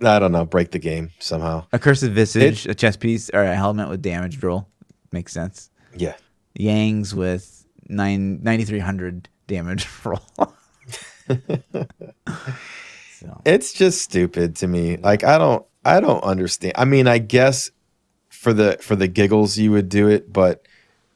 I don't know. Break the game somehow.
A Cursed Visage, a chest piece, or a helmet with damage roll. Makes sense.
Yeah.
Yangs with 9,300 damage roll. So.
It's just stupid to me. Like I don't understand. I guess for the giggles you would do it, but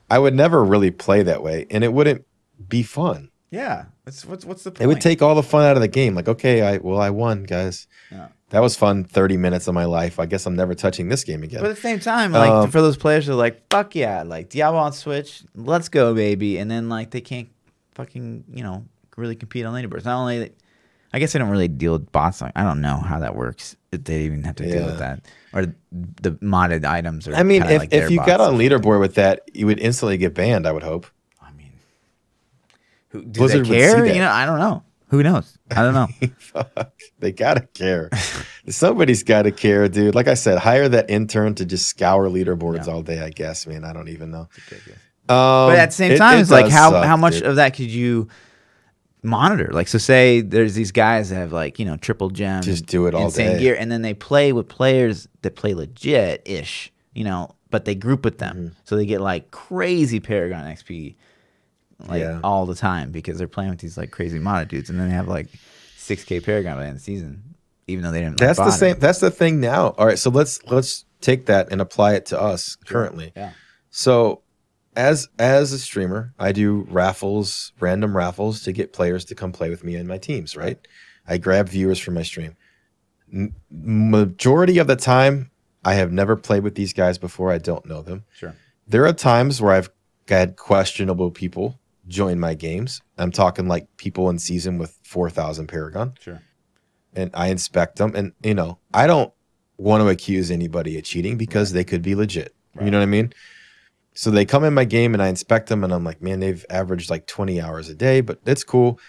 I would never really play that way, and it wouldn't be fun.
Yeah, what's the point?
It would take all the fun out of the game. Like, okay, I won, guys.
Yeah.
That was fun. 30 minutes of my life. I guess I'm never touching this game again.
But at the same time, like for those players who are like, fuck yeah, like Diablo on Switch, let's go, baby. And then like they can't fucking, really compete on leaderboards. Not only that, I guess they don't really deal with bots. Like, I don't know how that works. If they even have to deal with that. Or the modded items. Or
if you got on leaderboard with that, you would instantly get banned, I would hope.
Do Blizzard they care? I don't know. Who knows? I don't know.
Fuck. They gotta care. Somebody's got to care, dude. Like I said, hire that intern to just scour leaderboards
Yeah.
all day, I guess, man. I don't even know.
But at the same time, it's like
does
how
suck,
much
dude.
of that could you monitor? Like, so say there's these guys that have like, you know, triple gem,
Just do it all
insane
day.
gear, and then they play with players that play legit ish, you know, but they group with them, so they get like crazy Paragon XP, like all the time because they're playing with these like crazy modded dudes, and then they have like 6K Paragon by the end of the season, even though they didn't.
That's the same. That's the thing now. All right, so let's take that and apply it to us currently.
Yeah.
So, as a streamer, I do raffles, random raffles to get players to come play with me in my teams. Right. I grab viewers for my stream. Majority of the time, I have never played with these guys before. I don't know them.
Sure.
There are times where I've had questionable people join my games. I'm talking like people in season with 4,000 Paragon.
Sure.
And I inspect them. And, you know, I don't want to accuse anybody of cheating because they could be legit. You know what I mean? So they come in my game and I inspect them and I'm like, man, they've averaged like 20 hours a day, but it's cool.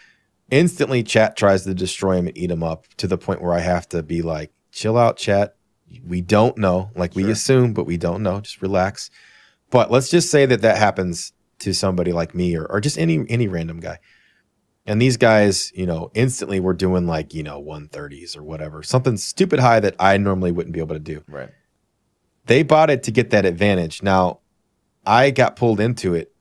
Instantly, chat tries to destroy them and eat them up to the point where I have to be like, chill out, chat. We don't know. Like we assume, but we don't know. Just relax. But let's just say that happens to somebody like me or just any random guy. And these guys, you know, instantly we're doing like, you know, 130s or whatever. Something stupid high that I normally wouldn't be able to do.
Right.
They bought it to get that advantage. Now, I got pulled into it.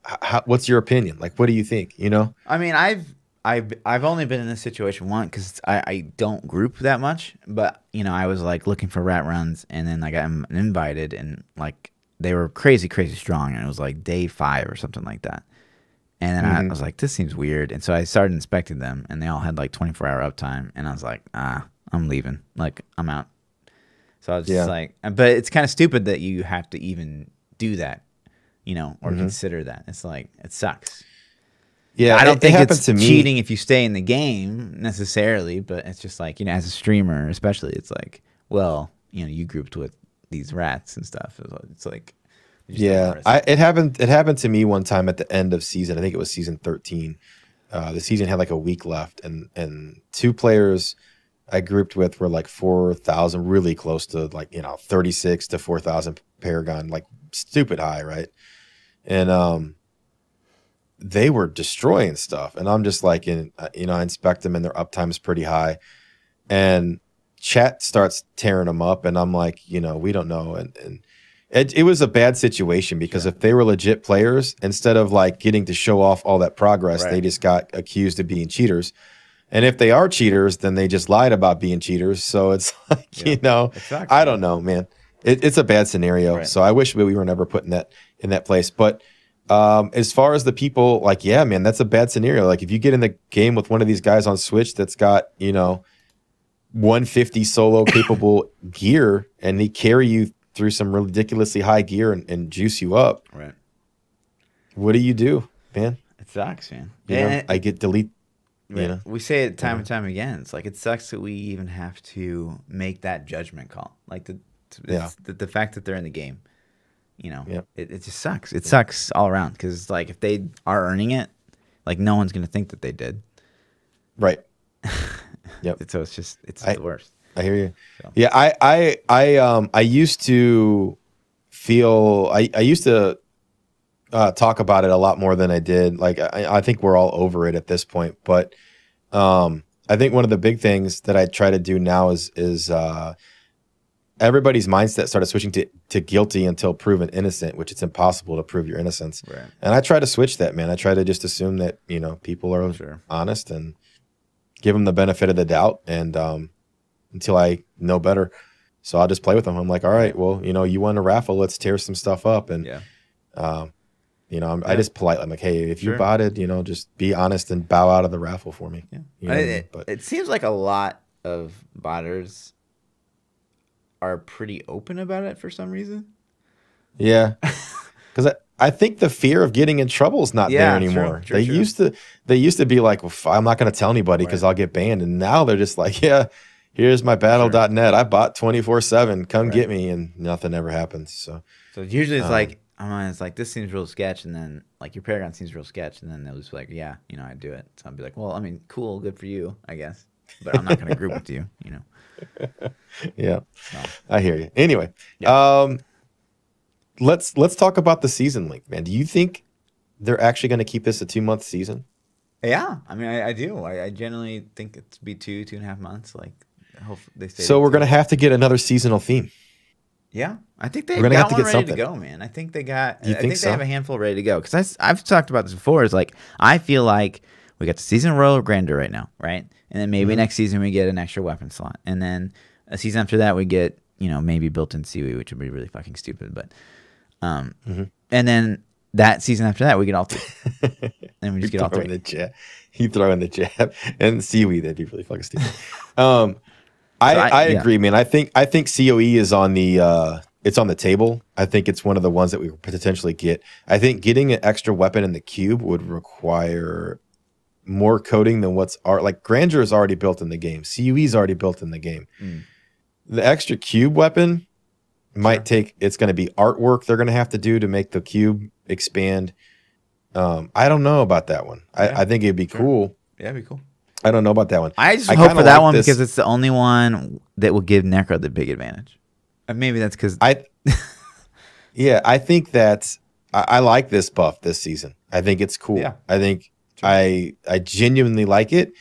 What's your opinion? Like, what do you think? You know?
I mean, I've only been in this situation once because I don't group that much. But you know, I was like looking for rat runs, and then I got invited, and like they were crazy strong, and it was like day 5 or something like that. And then I was like, this seems weird, and so I started inspecting them, and they all had like 24-hour uptime, and I was like, I'm leaving, like I'm out. So I was just like, but it's kind of stupid that you have to even do that, you know, or consider that. It's like, it sucks.
Yeah,
I don't think it's
to me.
cheating if you stay in the game necessarily, but it's just like, you know, as a streamer, especially, it's like, well, you know, you grouped with these rats and stuff. It's like,
yeah, it happened to me one time at the end of season. I think it was season 13. The season had like a week left, and 2 players I grouped with were like 4,000, really close to like, you know, 36 to 4,000 Paragon, like stupid high, right? And they were destroying stuff, and I'm just like, you know, I inspect them, and their uptime is pretty high, and chat starts tearing them up, and I'm like, you know, we don't know, and it was a bad situation because if they were legit players, instead of like getting to show off all that progress, they just got accused of being cheaters. And if they are cheaters, then they just lied about being cheaters. So it's like, you know, I don't know, man. It's a bad scenario. So I wish we were never put in that place. But as far as the people, like, yeah, man, that's a bad scenario. Like if you get in the game with one of these guys on Switch that's got, you know, 150 solo capable gear, and they carry you through some ridiculously high gear and juice you up.
Right.
What do you do, man?
It sucks, man.
You know, I get delete. You know,
we say it time and time again. It's like, it sucks that we even have to make that judgment call. Like the fact that they're in the game, you know, it just sucks. It sucks all around because like if they are earning it, like no one's gonna think that they did.
Right. Yep.
So it's the worst.
I hear you. So. Yeah, I used to feel I used to talk about it a lot more than I did. Like I think we're all over it at this point, but I think one of the big things that I try to do now is everybody's mindset started switching to guilty until proven innocent, which it's impossible to prove your innocence.
Right.
And I try to switch that, man. I try to just assume that, you know, people are honest and give them the benefit of the doubt, and until I know better. So I'll just play with them. I'm like, all right, well, you know, you won a raffle, let's tear some stuff up. And, you know, I just politely, I'm like, hey, if you botted, you know, just be honest and bow out of the raffle for me.
Yeah.
You know but
it seems like a lot of botters are pretty open about it for some reason.
Yeah. Because I think the fear of getting in trouble is not there anymore. They used to be like, well, I'm not going to tell anybody because I'll get banned. And now they're just like, yeah, here's my battle.net. I bought 24/7. Come get me. And nothing ever happens. So
usually it's like, it's like, this seems real sketch. And then like your Paragon seems real sketch. And then they'll just be like, yeah, you know, I do it. So I'll be like, well, I mean, cool. Good for you, I guess. But I'm not going to group with you, you know.
Yeah,
So,
I hear you. Anyway,
yeah.
let's talk about the season length, man. Do you think they're actually going to keep this a 2-month season?
Yeah, I mean, I do. I generally think it's be 2.5 months. Like, I hope they stay
So
at
we're going to
2.
have to get another seasonal theme.
Yeah, I think
We're
they've
going to have
got
to
one
get
ready to
something.
go, man. I think they got.
You
I
think
think they have
so?
a handful ready to go. Because I've talked about this before. It's like I feel like we got the season of Royal Grandeur right now, right? And then maybe next season we get an extra weapon slot, and then a season after that we get maybe built-in COE, which would be really fucking stupid, but and then that season after that we get all 3, and we just get all 3.
You throw in the jab and seaweed. That'd be really fucking stupid. I agree, man. I think COE is on the it's on the table. I think it's one of the ones that we could potentially get. I think getting an extra weapon in the cube would require more coding than like Grandeur is already built in the game. COE is already built in the game. The extra cube weapon might take. It's going to be artwork they're going to have to do to make the cube expand. I don't know about that one. I think it'd be cool.
Yeah, it'd be cool.
I don't know about that one.
I just hope for that one because it's the only one that will give Necro the big advantage. Maybe that's because
I think that I like this buff this season. I think it's cool.
Yeah.
I think I genuinely like it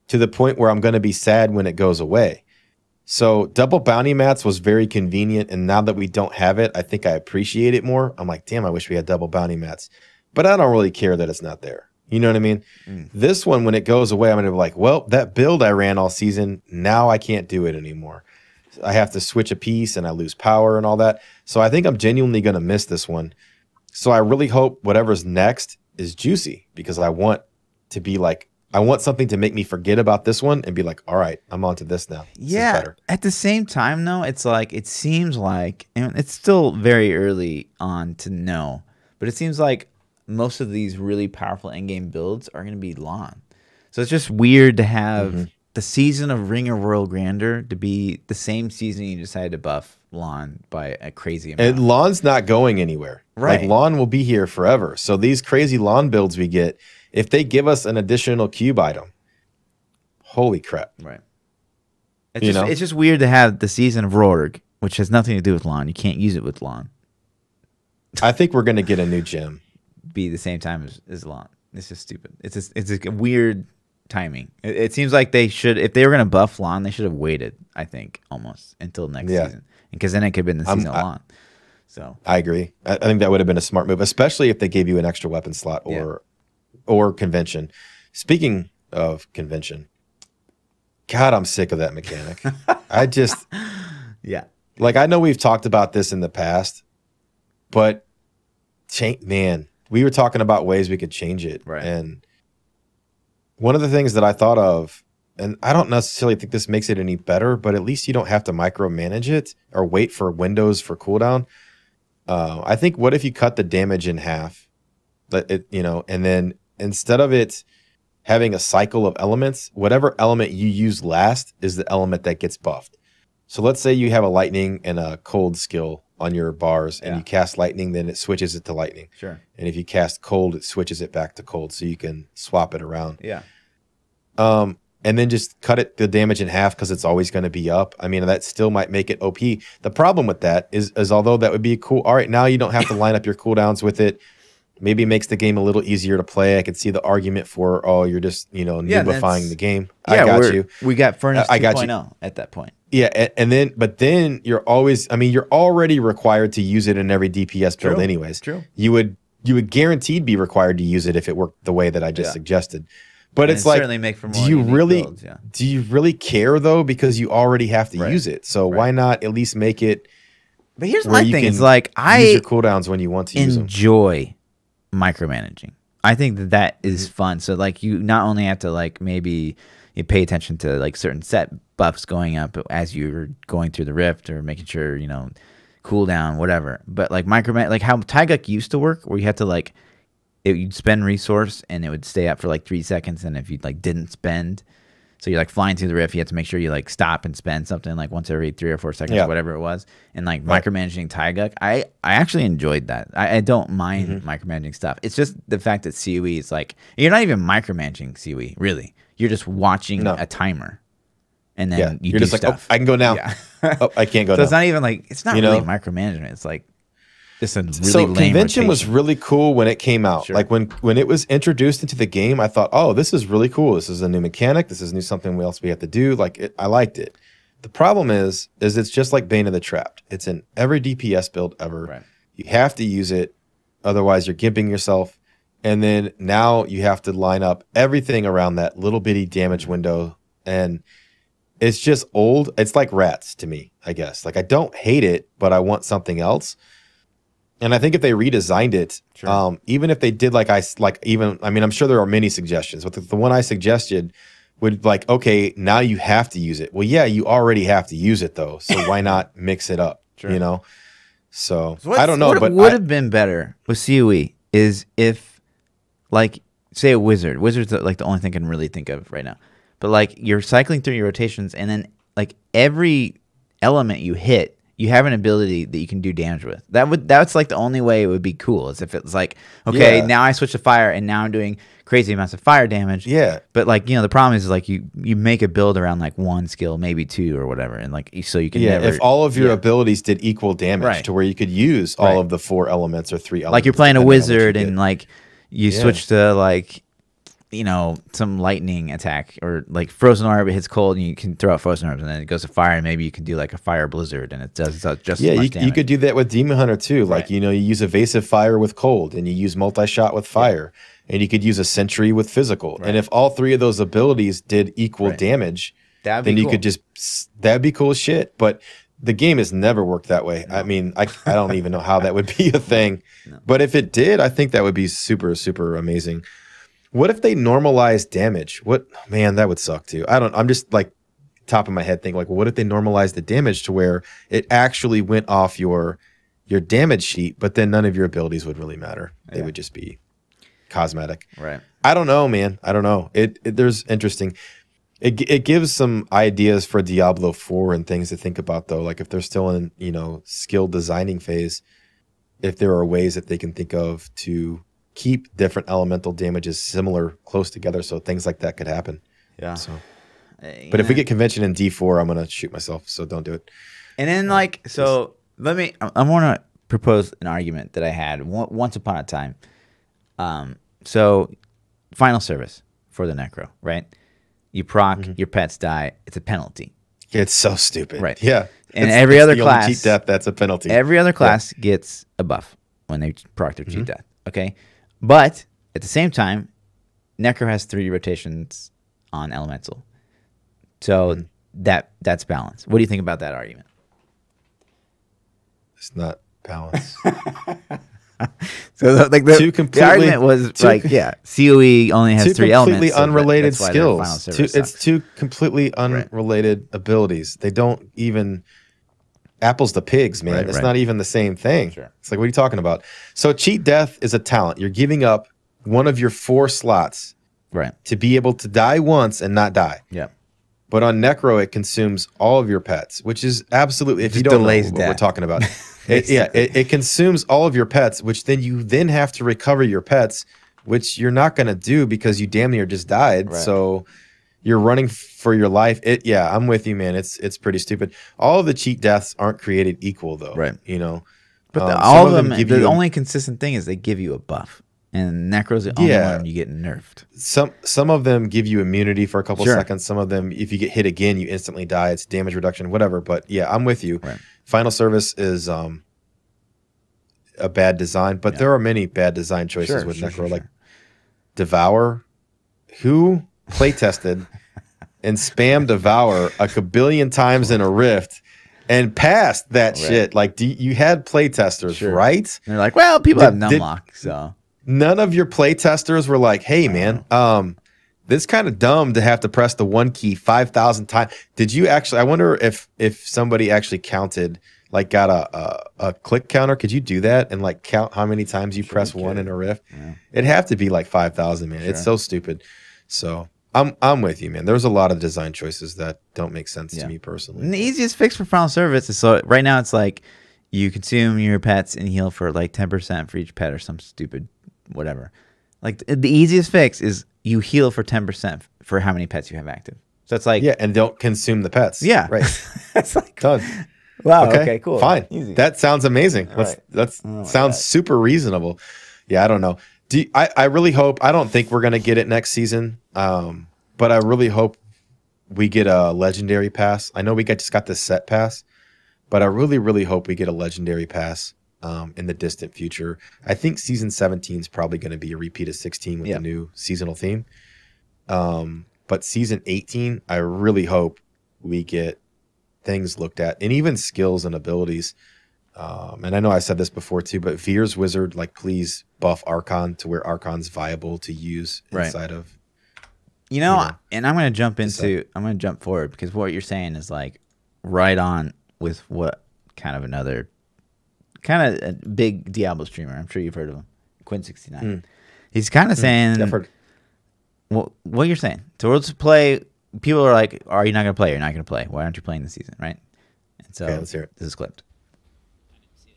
to the point where I'm going to be sad when it goes away. So double bounty mats was very convenient, and now that we don't have it, I think I appreciate it more. I'm like, damn, I wish we had double bounty mats, but I don't really care that it's not there. You know what I mean? This one, when it goes away, I'm going to be like, well, that build I ran all season, now I can't do it anymore. I have to switch a piece and I lose power and all that. So I think I'm genuinely going to miss this one. So I really hope whatever's next is juicy because I want to be like, I want something to make me forget about this one and be like, all right, I'm on to this now. This is better.
At the same time, though, it's like, it seems like, and it's still very early on to know, but it seems like most of these really powerful endgame builds are going to be Lawn. So it's just weird to have the season of Ring of Royal Grandeur to be the same season you decided to buff Lawn by a crazy amount.
And Lawn's not going anywhere.
Right.
Like Lawn will be here forever. So these crazy Lawn builds we get, if they give us an additional cube item, holy crap.
Right. It's just weird to have the season of Rorg, which has nothing to do with Lawn. You can't use it with Lawn.
I think we're going to get a new gem.
Be the same time as Lawn. It's just stupid. It's a weird timing. It seems like they should, if they were going to buff Lawn, they should have waited, I think, almost until next season. Because then it could have been the season of Lawn. So
I agree. I think that would have been a smart move, especially if they gave you an extra weapon slot or convention. Speaking of convention, God, I'm sick of that mechanic. I just, like, I know we've talked about this in the past, but man, we were talking about ways we could change it.
Right.
And one of the things that I thought of, and I don't necessarily think this makes it any better, but at least you don't have to micromanage it or wait for windows for cooldown. I think, what if you cut the damage in half? And then instead of it having a cycle of elements, whatever element you use last is the element that gets buffed. So let's say you have a lightning and a cold skill on your bars, and you cast lightning, then it switches it to lightning.
Sure.
And if you cast cold, it switches it back to cold, so you can swap it around.
Yeah.
And then just cut the damage in half because it's always going to be up. I mean, that still might make it OP. The problem with that is although that would be cool, all right, now you don't have to line up your cooldowns with it. Maybe it makes the game a little easier to play. I could see the argument for, you're just, noobifying the game. I got you.
We got Furnace 2.0 at that point.
Yeah, but then you're always, you're already required to use it in every DPS build anyways.
True.
You would guaranteed be required to use it if it worked the way that I just suggested. But it's like,
certainly make for more
do you really
builds,
do you really care though? Because you already have to use it. So why not at least make it?
But here's my thing: it's like
use your cooldowns when you want to use them.
Enjoy micromanaging. I think that is fun. So like, you not only have to like maybe you pay attention to like certain set buffs going up as you're going through the rift or making sure cooldown, whatever. But like like how Taiguk used to work, where you had to like. You'd spend resource and it would stay up for like 3 seconds, and if you like didn't spend, so you're like flying through the rift, you have to make sure you like stop and spend something like once every 3 or 4 seconds, or whatever it was, and like micromanaging Taiguk. I actually enjoyed that. I don't mind micromanaging stuff. It's just the fact that COE is like, you're not even micromanaging COE really. You're just watching a timer. and then you
you're
do
just
stuff.
like, oh, I can go now.
Yeah.
Oh, I can't go
So
now.
it's not even like it's not
You
really
know?
micromanagement. It's like just a really
So
lame
convention was
rotation.
really cool when it came out.
Sure.
Like when it was introduced into the game, I thought, oh, this is really cool. This is a new mechanic. This is new something else we have to do. Like I liked it. The problem is it's just like Bane of the Trapped. It's in every DPS build ever.
Right.
You have to use it, otherwise you're gimping yourself. And then now you have to line up everything around that little bitty damage window, and it's just old. It's like rats to me, I guess. Like I don't hate it, but I want something else. And I think if they redesigned it,
Sure.
even if they did I'm sure there are many suggestions, but the one I suggested would like, okay, now you have to use it. Well, yeah, you already have to use it though, so why not mix it up?
Sure.
You know. So I don't know, but
would have been better with COE is if, like, say a wizard. Wizard's like the only thing I can really think of right now. But like you're cycling through your rotations, and then like every element you hit, you have an ability that you can do damage with. That's like the only way it would be cool is if it's like, okay,
Yeah.
now I switch to fire, and now I'm doing crazy amounts of fire damage.
Yeah.
But like, you know, the problem is like you make a build around like one skill, maybe two or whatever, and like so you can never,
if all of your abilities did equal damage
Right.
to where you could use all
Right.
of the 4 elements or 3 elements.
like you're playing a
depending on what
wizard
you
and
get.
like you
Yeah.
switch to like, you know, some lightning attack, or like frozen orb, it hits cold and you can throw out frozen orbs, and then it goes to fire, and maybe you can do like a fire blizzard and it does just
Yeah,
as much
you
damage.
could do that with Demon Hunter too. Like,
Right.
you know, you use evasive fire with cold, and you use multi-shot with fire, and you could use a sentry with physical.
Right.
And if all 3 of those abilities did equal
Right.
damage,
That'd be
then you
cool.
could that'd be cool as shit. But the game has never worked that way. I mean, I don't even know how that would be a thing.
No.
But if it did, I think that would be super, super amazing. What if they normalized damage? Man, that would suck too. I'm just like top of my head thinking like, what if they normalized the damage to where it actually went off your damage sheet, but then none of your abilities would really matter. They
Yeah.
would just be cosmetic.
Right.
I don't know, man. I don't know. There's interesting. It gives some ideas for Diablo 4 and things to think about though. Like if they're still in, you know, skill designing phase, if there are ways that they can think of to keep different elemental damages similar, close together, so things like that could happen.
Yeah.
So, but if we get convention in D4, I'm gonna shoot myself. So don't do it.
And then like, so let me, I want to propose an argument that I had once upon a time. So final service for the necro, right? You proc, your pets die. It's a penalty.
It's so stupid.
Right.
Yeah.
And
It's-
every
it's
other
the only
class,
cheat death, that's a penalty.
Every other class gets a buff when they proc their cheat death. Okay. But at the same time, necro has 3 rotations on elemental. So that's balance. What do you think about that argument?
It's not balanced.
So the argument was like, yeah, COE only has 3 elements.
Completely unrelated
that's why their final
skills.
service
It's
sucks.
2 completely unrelated abilities. They don't even apples to pigs, man.
Right,
It's
right.
not even the same thing.
Sure.
It's like, what are you talking about? So cheat death is a talent. You're giving up one of your 4 slots
Right.
to be able to die once and not die.
Yeah.
But on Necro, it consumes all of your pets, which is absolutely, if you
Just
don't know
delays
what we're
death.
talking about. It consumes all of your pets, which then you have to recover your pets, which you're not going to do because you damn near just died.
Right.
So you're running for your life. I'm with you, man. It's pretty stupid. All of the cheat deaths aren't created equal, though.
Right.
You know,
But
some
all of them,
give
the
you
only consistent thing is they give you a buff. And Necro's the only one you get nerfed.
some of them give you immunity for a couple
Sure.
seconds. Some of them, if you get hit again, you instantly die. It's damage reduction, whatever. But yeah, I'm with you.
Right.
Final service is a bad design, but there are many bad design choices
Sure,
with
sure,
Necro,
sure,
like
sure.
Devour. Who play tested and spammed Devour a kabillion times in a rift and passed that shit? Like, you had play testers,
Sure.
right?
And they're like, well, people have
Did-
numlock, so.
None of your play testers were like, hey, man, this kind of dumb to have to press the 1 key 5,000 times. Did you actually, I wonder if somebody actually counted, like got a click counter. Could you do that and like count how many times you press 1 in a rift?
Yeah.
It'd have to be like 5,000, man. It's so stupid. So I'm with you, man. There's a lot of design choices that don't make sense to me personally.
And the easiest fix for final service is, so right now it's like you consume your pets and heal for like 10% for each pet or some stupid whatever. Like the easiest fix is you heal for 10% for how many pets you have active. So it's like,
yeah, and don't consume the pets.
yeah,
right.
It's like,
Done.
wow, okay, cool,
fine.
easy.
That sounds amazing.
Right.
Sounds super reasonable. Yeah, I don't know. I really hope. I don't think we're gonna get it next season. But I really hope we get a legendary pass. I know we just got the set pass, but I really, really hope we get a legendary pass in the distant future. I think season 17 is probably going to be a repeat of 16 with the new seasonal theme. But season 18, I really hope we get things looked at, and even skills and abilities. And I know I said this before too, but Veer's Wizard, like, please buff Archon to where Archon's viable to use inside of.
You know, and I'm going to jump forward because what you're saying is like right on with what a big Diablo streamer. I'm sure you've heard of him, Quinn69. He's kind of saying,
I've heard.
What you're saying. So let's play. People are like, "Are you not going to play? You're not going to play. Why aren't you playing this season?" Right? And so
let's hear it.
This is clipped.
I didn't see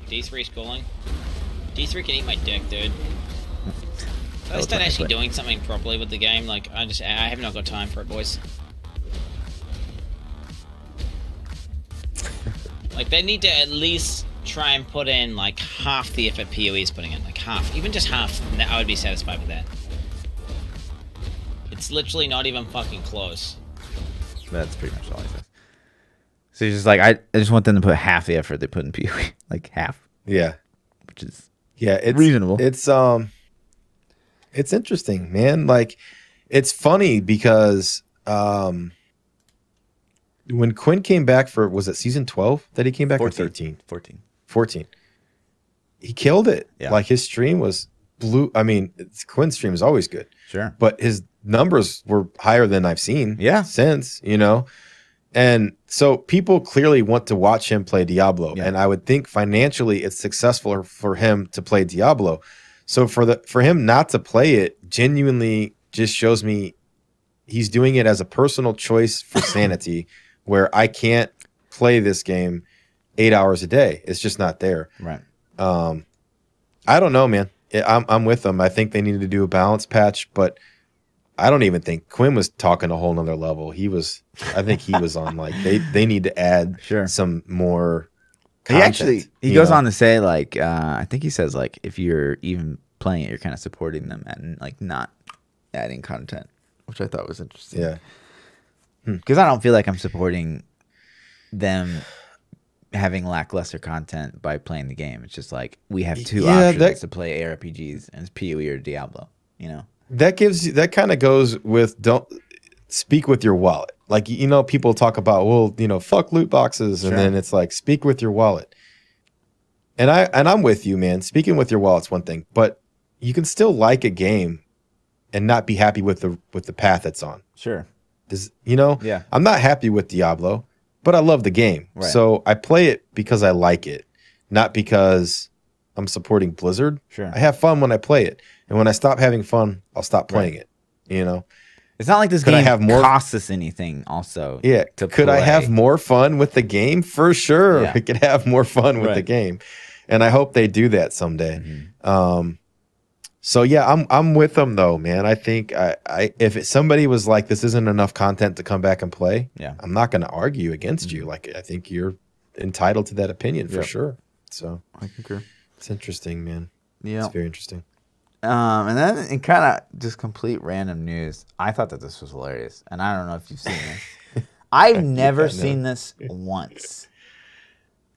that shit. D3's calling. D3 can eat my dick, dude. I start actually doing something properly with the game. Like, I have not got time for it, boys. Like, they need to at least try and put in like half the effort PoE is putting in, like half, even just half. And I would be satisfied with that. It's literally not even fucking close.
That's pretty much all he says. So he's just like, I just want them to put half the effort they put in PoE, like half.
Yeah,
which is
it's
reasonable.
It's interesting, man. Like, it's funny because when Quinn came back for, was it season 12 that he came back,
14.
or 13?
14.
He killed it.
Yeah.
Like, his stream was I mean, Quinn's stream is always good.
Sure.
But his numbers were higher than I've seen since, And so people clearly want to watch him play Diablo. Yeah. And I would think financially it's successful for him to play Diablo. So for him not to play it genuinely just shows me he's doing it as a personal choice for sanity, where I can't play this game 8 hours a day. It's just not there.
Right.
I don't know, man. I'm with them. I think they needed to do a balance patch, but I don't even think Quinn was talking a whole nother level. I think he was on like they need to add some more content.
He goes on to say, like, I think he says, like, if you're even playing it, you're kind of supporting them and like not adding content, which I thought was interesting.
Yeah.
Because I don't feel like I'm supporting them having lackluster content by playing the game. It's just like we have two options to play ARPGs, and it's PoE or Diablo,
That kind of goes with, don't speak with your wallet. Like, people talk about, well, fuck loot boxes, and then it's like, speak with your wallet. And I'm with you, man. Speaking with your wallet's one thing, but you can still like a game and not be happy with the path it's on.
Sure.
Yeah. I'm not happy with Diablo, but I love the game. Right. So I play it because I like it, not because I'm supporting Blizzard.
Sure.
I have fun when I play it. And when I stop having fun, I'll stop playing it.
It's not like this game costs us anything also.
Yeah. Could I have more fun with the game? For sure. Yeah. I could have more fun with the game. And I hope they do that someday. Mm-hmm. So yeah, I'm with them though, man. I think if somebody was like, this isn't enough content to come back and play, I'm not going to argue against you. Like, I think you're entitled to that opinion for sure. So
I concur.
It's interesting, man.
Yeah.
It's very interesting.
And then in kind of just complete random news, I thought that this was hilarious. And I don't know if you've seen this. I've never seen this once.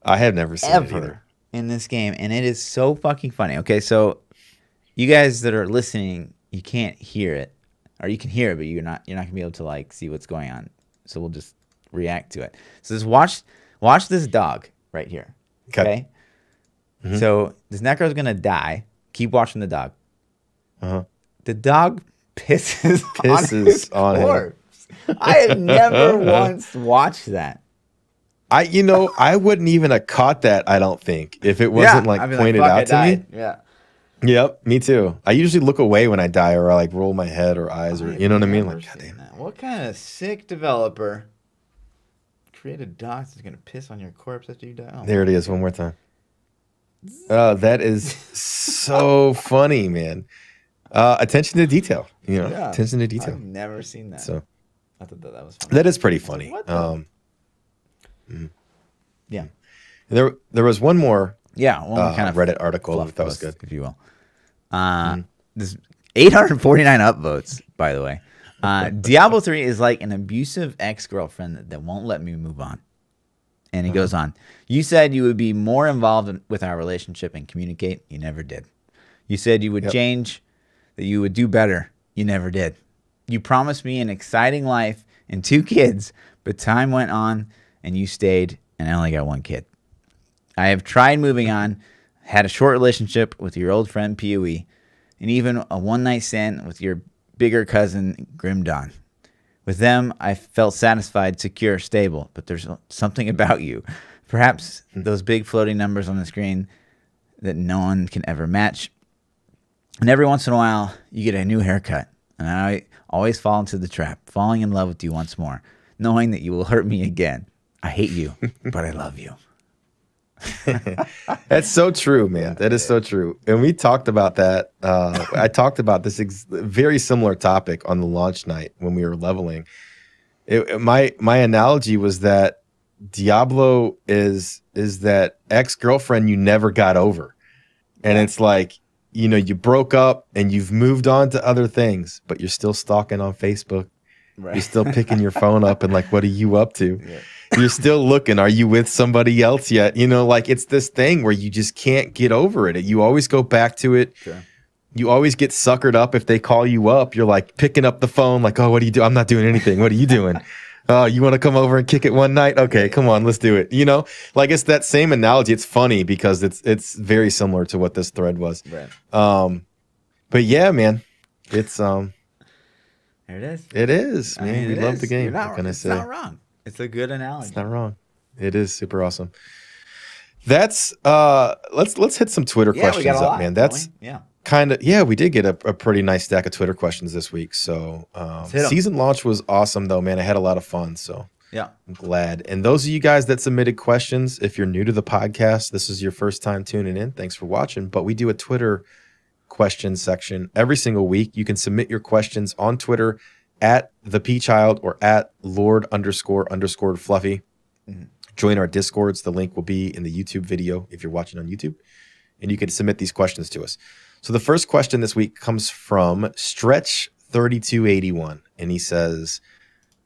I have never seen it either.
In this game. And it is so fucking funny. Okay, so you guys that are listening, you can't hear it. Or you can hear it, but you're not gonna be able to like see what's going on. So we'll just react to it. So just watch this dog right here. Okay? Mm-hmm. So this necro's gonna die. Keep watching the dog. The dog pisses on his corpse. I have never once watched that.
I wouldn't even have caught that, I don't think, if it wasn't pointed out to me.
Yeah.
Yep, me too. I usually look away when I die, or I like roll my head or eyes, or you know what I mean? Like, goddamn.
What kind of sick developer created a dog that's gonna piss on your corpse after you die? Oh,
there it is, one more time. Oh, that is so funny, man. Attention to detail. Attention to detail.
I've never seen that.
So
I thought that was funny.
that is pretty funny.
What the? Yeah.
There was one more.
Yeah, one more kind of
Reddit article that I thought was good,
if you will. This 849 upvotes, by the way. Diablo 3 is like an abusive ex-girlfriend that won't let me move on. And he goes on. You said you would be more involved with our relationship and communicate. You never did. You said you would change, that you would do better. You never did. You promised me an exciting life and 2 kids, but time went on and you stayed, and I only got 1 kid. I have tried moving on, had a short relationship with your old friend PoE, and even a one-night stand with your bigger cousin Grim Dawn. With them, I felt satisfied, secure, stable, but there's something about you. Perhaps those big floating numbers on the screen that no one can ever match. And every once in a while, you get a new haircut, and I always fall into the trap, falling in love with you once more, knowing that you will hurt me again. I hate you, but I love you.
That's so true, man. That is so true. And we talked about that. I talked about this very similar topic on the launch night when we were leveling. My analogy was that Diablo is that ex-girlfriend you never got over. And it's like, you broke up and you've moved on to other things, but you're still stalking on Facebook. Right. You're still picking your phone up and like, what are you up to? Yeah. You're still looking. Are you with somebody else yet? Like it's this thing where you just can't get over it. You always go back to it. Sure. You always get suckered up if they call you up. You're like picking up the phone like, oh, what do you do? I'm not doing anything. What are you doing? Oh, you want to come over and kick it one night? Okay, come on, let's do it. Like it's that same analogy. It's funny because it's very similar to what this thread was.
Right.
But yeah, man, it's
there it is.
It is, man. We love the game.
It's not wrong. It's a good analogy.
It's not wrong. It is super awesome. That's let's hit some Twitter questions up, man. That's we did get a pretty nice stack of Twitter questions this week. So season launch was awesome though, man. I had a lot of fun. So
yeah,
I'm glad. And those of you guys that submitted questions, if you're new to the podcast, this is your first time tuning in. Thanks for watching. But we do a Twitter question section every single week. You can submit your questions on Twitter at ThaPChild or at Lord__Fluffy. Join our Discords. The link will be in the YouTube video if you're watching on YouTube. And you can submit these questions to us. So the first question this week comes from Stretch3281. And he says,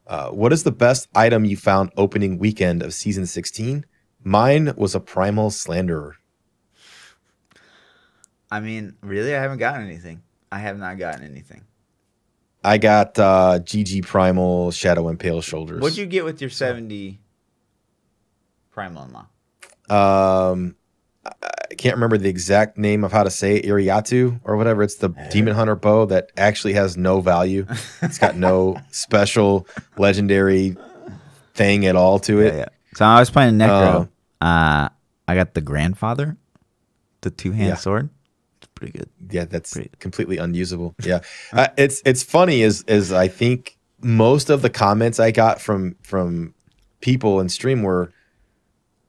what is the best item you found opening weekend of Season 16? Mine was a Primal Slanderer.
I mean, really? I haven't gotten anything. I have not gotten anything.
I got GG Primal Shadow Impale Shoulders.
What'd you get with your 70 Primal Unlock?
I can't remember the exact name of how to say it, Iriatu or whatever. It's the Demon Hunter bow that actually has no value. It's got no special legendary thing at all to it.
Yeah. So I was playing Necro. I got the Grandfather, the 2-hand sword. Pretty good.
Yeah, that's completely unusable. Yeah. It's funny is I think most of the comments I got from people in stream were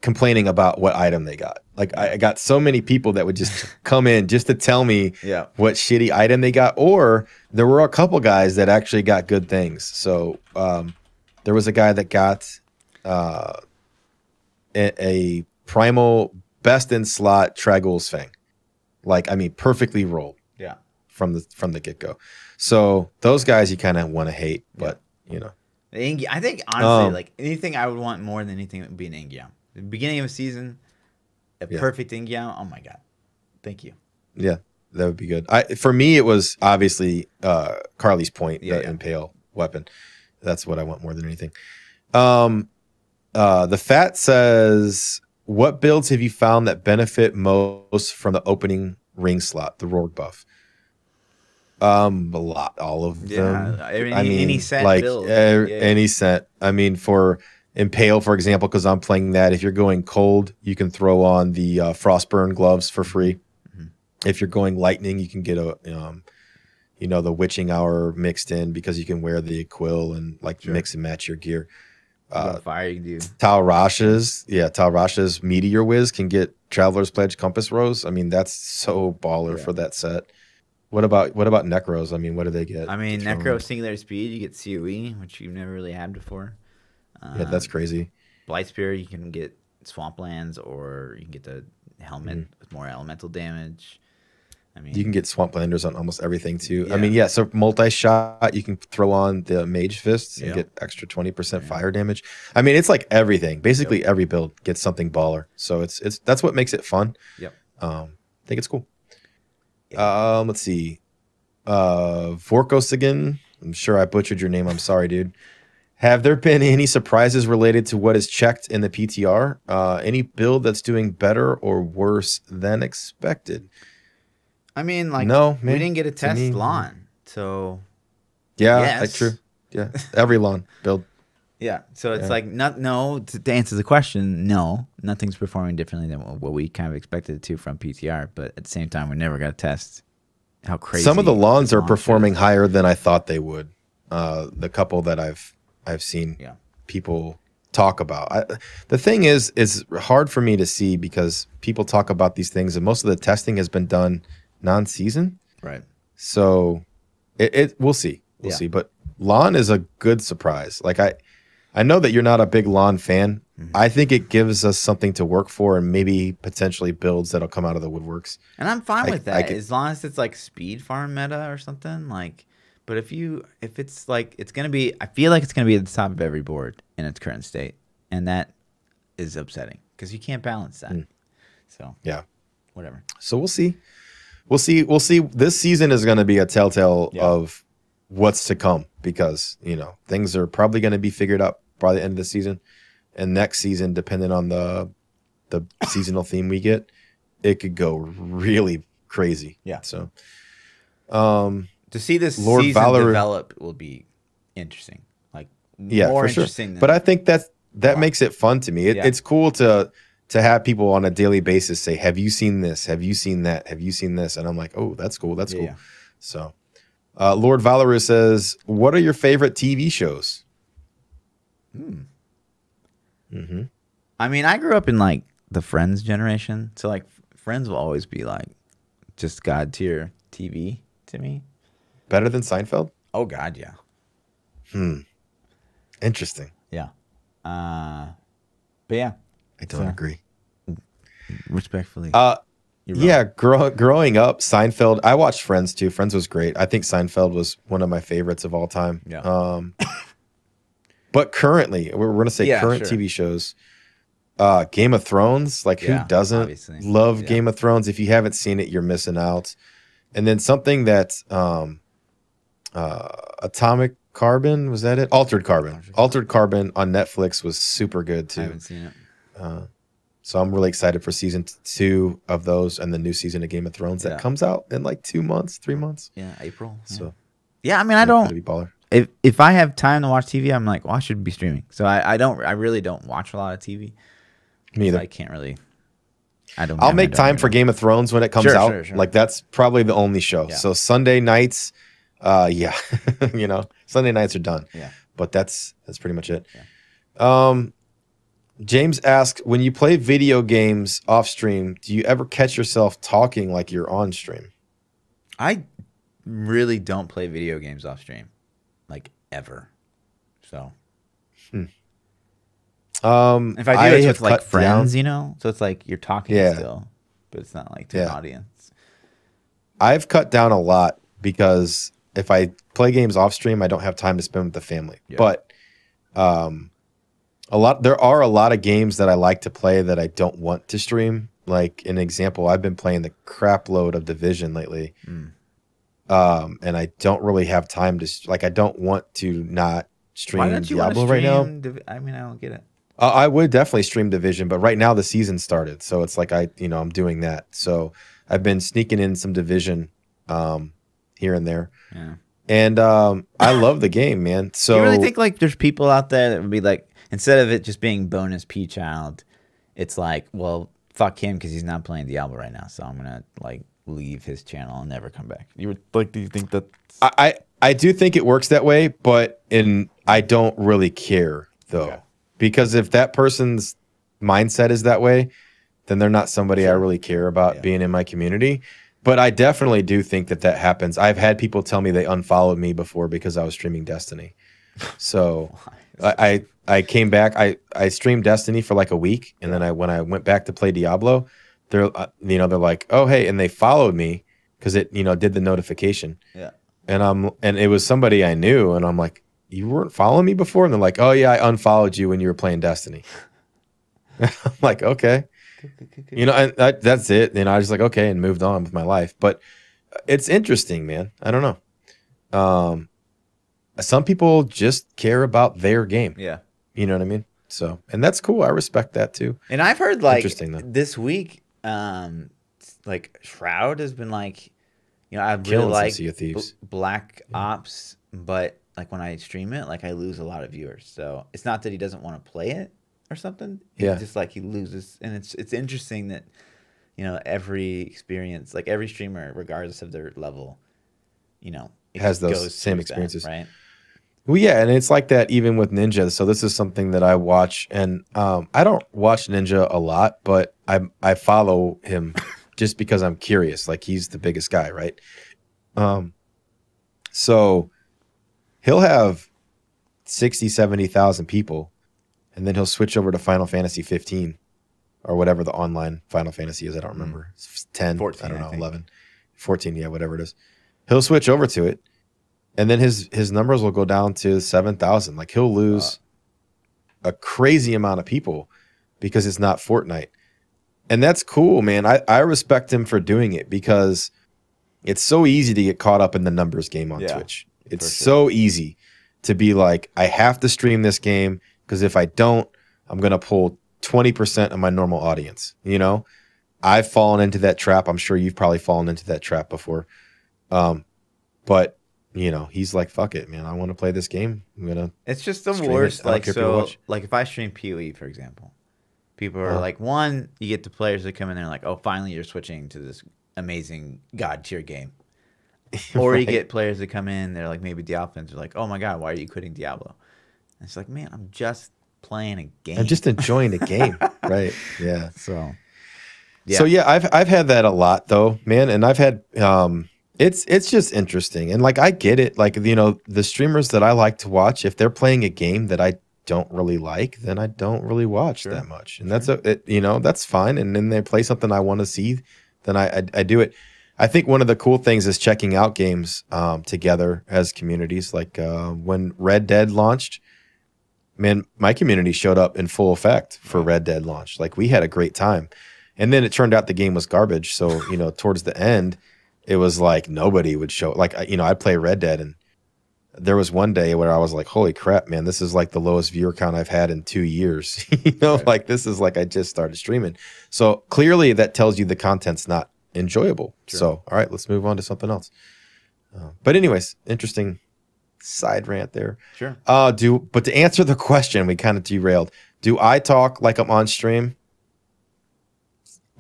complaining about what item they got. Like I got so many people that would just come in just to tell me what shitty item they got, or there were a couple guys that actually got good things. So there was a guy that got a primal best in slot Tragul's Fang. Like, I mean, perfectly rolled.
Yeah.
From the get-go. So those guys you kind of want to hate, but
I think honestly, like anything I would want more than anything would be an Ingyao. The beginning of a season, perfect Ingyao. Oh my god. Thank you.
Yeah, that would be good. For me it was obviously Carly's Point, the Impale weapon. That's what I want more than anything. The Fat says, what builds have you found that benefit most from the opening ring slot, the Rogue buff? A lot, all of them.
Any set
like
build.
Any set. I mean, for Impale, for example, because I'm playing that. If you're going cold, you can throw on the Frostburn gloves for free. If you're going lightning, you can get a the Witching Hour mixed in because you can wear the quill and mix and match your gear.
Fire you can do.
Tal Rasha's Meteor Whiz can get Traveler's Pledge Compass Rose. I mean, that's so baller for that set. What about Necros? I mean, what do they get?
I mean,
thrown
Necro
in?
singular speed, you get COE, which you've never really had before.
Yeah, that's crazy.
Blightspear, you can get Swamplands, or you can get the helmet with more elemental damage. I mean,
You can get Swamplanders on almost everything too.
Yeah.
I mean, yeah. So multi-shot, you can throw on the Mage Fists and
Yeah.
get extra 20% fire damage. I mean, it's like everything. Basically, every build gets something baller. So it's that's what makes it fun.
Yep.
I think it's cool. Let's see. Vorkos again. I'm sure I butchered your name. I'm sorry, dude. Have there been any surprises related to what is checked in the PTR? Any build that's doing better or worse than expected?
I mean, like,
No,
we
man,
didn't get a
to
test
me,
lawn, so
Yeah,
Yes.
that's true. Yeah, every lawn build.
yeah. So it's
Yeah.
like, no, to answer the question, no, nothing's performing differently than what we kind of expected it to from PTR. But at the same time, we never got to test how crazy.
Some of the lawns are
launch
performing
is.
higher than I thought they would. The couple that I've seen
Yeah.
people talk about. The thing is hard for me to see because people talk about these things and most of the testing has been done non-season.
Right.
So we'll see. We'll
Yeah.
see. But lawn is a good surprise. Like I know that you're not a big lawn fan. I think it gives us something to work for and maybe potentially builds that'll come out of the woodworks.
And I'm fine with that
could-
as long as it's like speed farm meta or something like. But if it's like it's gonna be, I feel like it's gonna be at the top of every board in its current state, and that is upsetting because you can't balance that. So
Yeah.
whatever.
So we'll see. We'll see. This season is going to be a telltale of what's to come because, things are probably going to be figured out by the end of the season. And next season, depending on the seasonal theme we get, it could go really crazy.
Yeah.
So,
To see this
Lord
season
Valor-
develop will be interesting. Like
yeah,
more
for sure.
interesting than
But I think that makes it fun to me.
Yeah.
It's cool to have people on a daily basis say, have you seen this? Have you seen that? Have you seen this? And I'm like, oh, that's cool. That's cool.
Yeah.
So, Lord Valorous says, what are your favorite TV shows?
I mean, I grew up in like the Friends generation, so like Friends will always be like just god tier TV to me.
Better than Seinfeld?
Oh God, yeah,
Interesting.
yeah. But yeah,
I don't agree.
respectfully. You're wrong.
Yeah, growing up, Seinfeld, I watched Friends too. Friends was great. I think Seinfeld was one of my favorites of all time.
Yeah.
But currently, we're going to say
Yeah,
current
sure.
TV shows. Game of Thrones, like
Yeah,
who doesn't
obviously.
love
Yeah.
Game of Thrones? If you haven't seen it, you're missing out. And then something that Atomic Carbon, was that it? Altered Carbon. Altered Carbon on Netflix was super good
I
too.
haven't seen it.
So I'm really excited for season 2 of those and the new season of Game of Thrones that
Yeah.
comes out in like 2 months, 3 months.
Yeah, April.
So
Yeah, I mean, I
it's gonna
don't.
be baller.
If I have time to watch TV, I'm like, well, I should be streaming. So I really don't watch a lot of TV.
Me either.
I can't really. I
I'll make time for Game of Thrones when it comes
Sure,
out.
sure, sure.
Like that's probably the only show.
Yeah.
So Sunday nights, yeah, Sunday nights are done.
Yeah.
But that's pretty much it. James asked, when you play video games off stream, do you ever catch yourself talking like you're on stream?
I really don't play video games off stream, like ever. So if I do, it's with like friends, So it's like you're talking
Yeah.
still, but it's not like to an audience.
I've cut down a lot because if I play games off stream, I don't have time to spend with the family.
Yeah.
But there are a lot of games that I like to play that I don't want to stream. Like an example, I've been playing the crap load of Division lately. And I don't really have time to I don't want to not stream
Why don't you want to
Diablo right now.
I mean, I don't get it.
I would definitely stream Division, but right now the season started, so it's like I'm doing that. So I've been sneaking in some Division here and there,
Yeah.
and I love the game, man. So
Do you really think like there's people out there that would be like, instead of it just being bonus ThaPChild, it's like, well, fuck him because he's not playing Diablo right now, so I'm gonna like leave his channel and never come back. You would like? Do you think that?
I do think it works that way, but I don't really care though.
Okay.
Because if that person's mindset is that way, then they're not somebody I really care about being in my community. But I definitely do think that happens. I've had people tell me they unfollowed me before because I was streaming Destiny. So I came back. I streamed Destiny for like a week, and then when I went back to play Diablo, they're they're like, oh hey, and they followed me because it did the notification.
Yeah.
And it was somebody I knew, and I'm like, you weren't following me before, and they're like, oh yeah, I unfollowed you when you were playing Destiny. I'm like, okay. And that's it. I was like, okay, and moved on with my life. But it's interesting, man. I don't know. Some people just care about their game.
Yeah.
You know what I mean? So, and that's cool. I respect that too.
And I've heard like
this
week, like Shroud has been like, I really
killing
like
Sea of Thieves.
Black Ops, but like when I stream it, like I lose a lot of viewers. So it's not that he doesn't want to play it or something. It's just like he loses, and it's interesting that every experience, like every streamer, regardless of their level, it
has those same experiences,
right?
Well, yeah, and it's like that even with Ninja. So this is something that I watch, and I don't watch Ninja a lot, but I follow him just because I'm curious. Like he's the biggest guy, right? So he'll have 60, 70,000 people, and then he'll switch over to Final Fantasy 15 or whatever the online Final Fantasy is. I don't remember. It's 10,
14,
I don't know, 11, 14, yeah, whatever it is. He'll switch over to it, and then his numbers will go down to 7,000. Like he'll lose a crazy amount of people because it's not Fortnite. And that's cool, man. I respect him for doing it because it's so easy to get caught up in the numbers game on Twitch. It's so easy to be like, I have to stream this game because if I don't, I'm going to pull 20% of my normal audience. I've fallen into that trap. I'm sure you've probably fallen into that trap before. But he's like, fuck it, man. I want to play this game.
It's just the worst. Like, so, like if I stream PoE, for example, people are like, one, you get the players that come in there like, oh, finally you're switching to this amazing god tier game. Or you get players that come in, they're like maybe Diablos, they're like, oh my god, why are you quitting Diablo? And it's like, man, I'm just playing a game.
I'm just enjoying the game, right? Yeah.
So
yeah, I've had that a lot though, man, and I've had it's just interesting, and like I get it, like the streamers that I like to watch, if they're playing a game that I don't really like, then I don't really watch that much, and that's that's fine. And then they play something I want to see, then I do it. I think one of the cool things is checking out games together as communities. Like when Red Dead launched, man, my community showed up in full effect for Red Dead launch. Like we had a great time. And then it turned out the game was garbage. So, towards the end, it was like nobody would show. Like, I'd play Red Dead, and there was one day where I was like, holy crap, man, this is like the lowest viewer count I've had in 2 years. Like this is like I just started streaming. So clearly that tells you the content's not enjoyable. So all right, let's move on to something else. But anyways, interesting side rant there. But to answer the question, we kind of derailed. Do I talk like I'm on stream?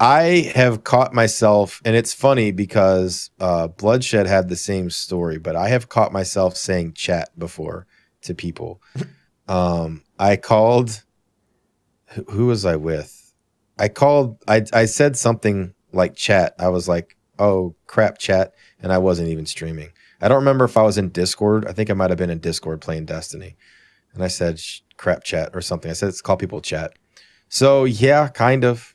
I have caught myself, and it's funny because Bloodshed had the same story, but I have caught myself saying chat before to people. I called, who was I with? I said something like chat. I was like, oh crap, chat. And I wasn't even streaming. I don't remember if I was in Discord. I think I might have been in Discord playing Destiny. And I said crap chat or something. I said, it's call people chat. So yeah, kind of.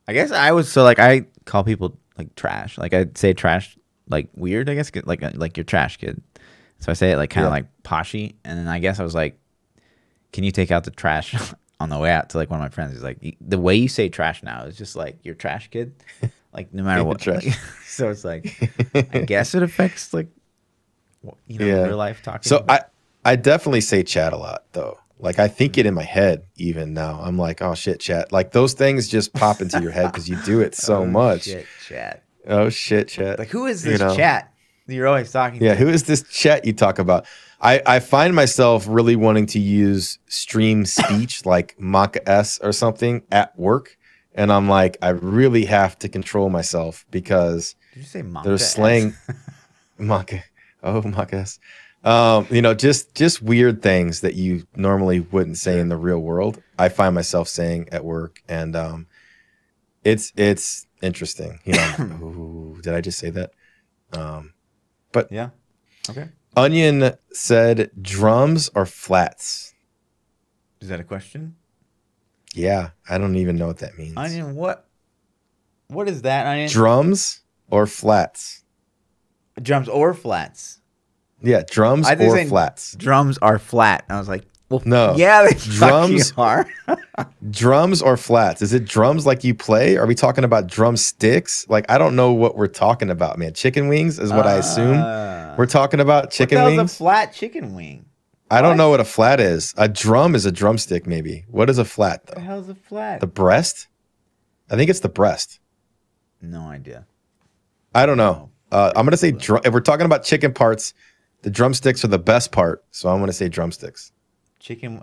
I guess I call people like trash. Like I'd say trash, like weird, I guess, like you're trash kid. So I say it like kind of like poshy. And then I guess I was like, can you take out the trash on the way out to like one of my friends? He's like, the way you say trash now is just like you're trash kid. Like no matter what. Like, so it's like, I guess it affects like, real life talking.
So I definitely say chat a lot though. Like I think it in my head even now. I'm like, oh shit, chat. Like those things just pop into your head because you do it so much.
Shit, chat.
Oh shit, chat.
Like who is this chat that you're always talking to?
Yeah, who is this chat you talk about? I find myself really wanting to use stream speech like Maka S or something at work. And I'm like, I really have to control myself because
did you say Maka
there's slang. Maka. Oh, Maka S. Just weird things that you normally wouldn't say in the real world. I find myself saying at work, and it's interesting. You know, ooh, did I just say that? But
Yeah. Okay.
Onion said drums or flats.
Is that a question?
Yeah, I don't even know what that means.
Onion, what? What is that, Onion?
Drums or flats?
Drums or flats?
Yeah, drums
I think
or
saying
flats.
Drums are flat. I was like, well,
No.
yeah, they
Drums
are.
Drums or flats? Is it drums like you play? Are we talking about drumsticks? Like, I don't know what we're talking about, man. Chicken wings is what I assume we're talking about. Chicken
what the hell's
wings.
a flat chicken wing?
I don't know what a flat is. A drum is a drumstick, maybe. What is a flat,
What the
though?
hell's a flat?
The breast? I think it's the breast.
No idea.
I don't know. I'm going to say, if we're talking about chicken parts, the drumsticks are the best part. So I'm going to say drumsticks.
Chicken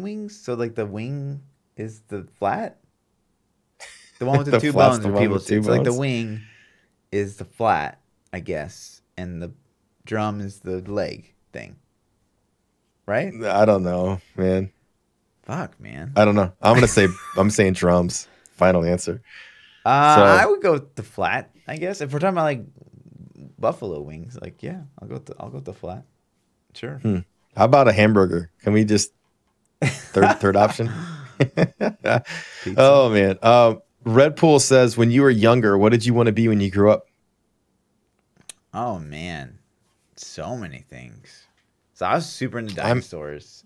wings? So like the wing is the flat? The one with the, two bones where people say. So like the wing is the flat, I guess. And the drum is the leg thing. Right?
I don't know, man.
Fuck, man.
I don't know. I'm saying drums. Final answer.
I would go with the flat, I guess. If we're talking about like buffalo wings, like yeah, I'll go with the flat. Sure.
How about a hamburger? Can we just third option? Oh man. Red Pool says, when you were younger, what did you want to be when you grew up?
Oh man, so many things. So I was super into dinosaurs.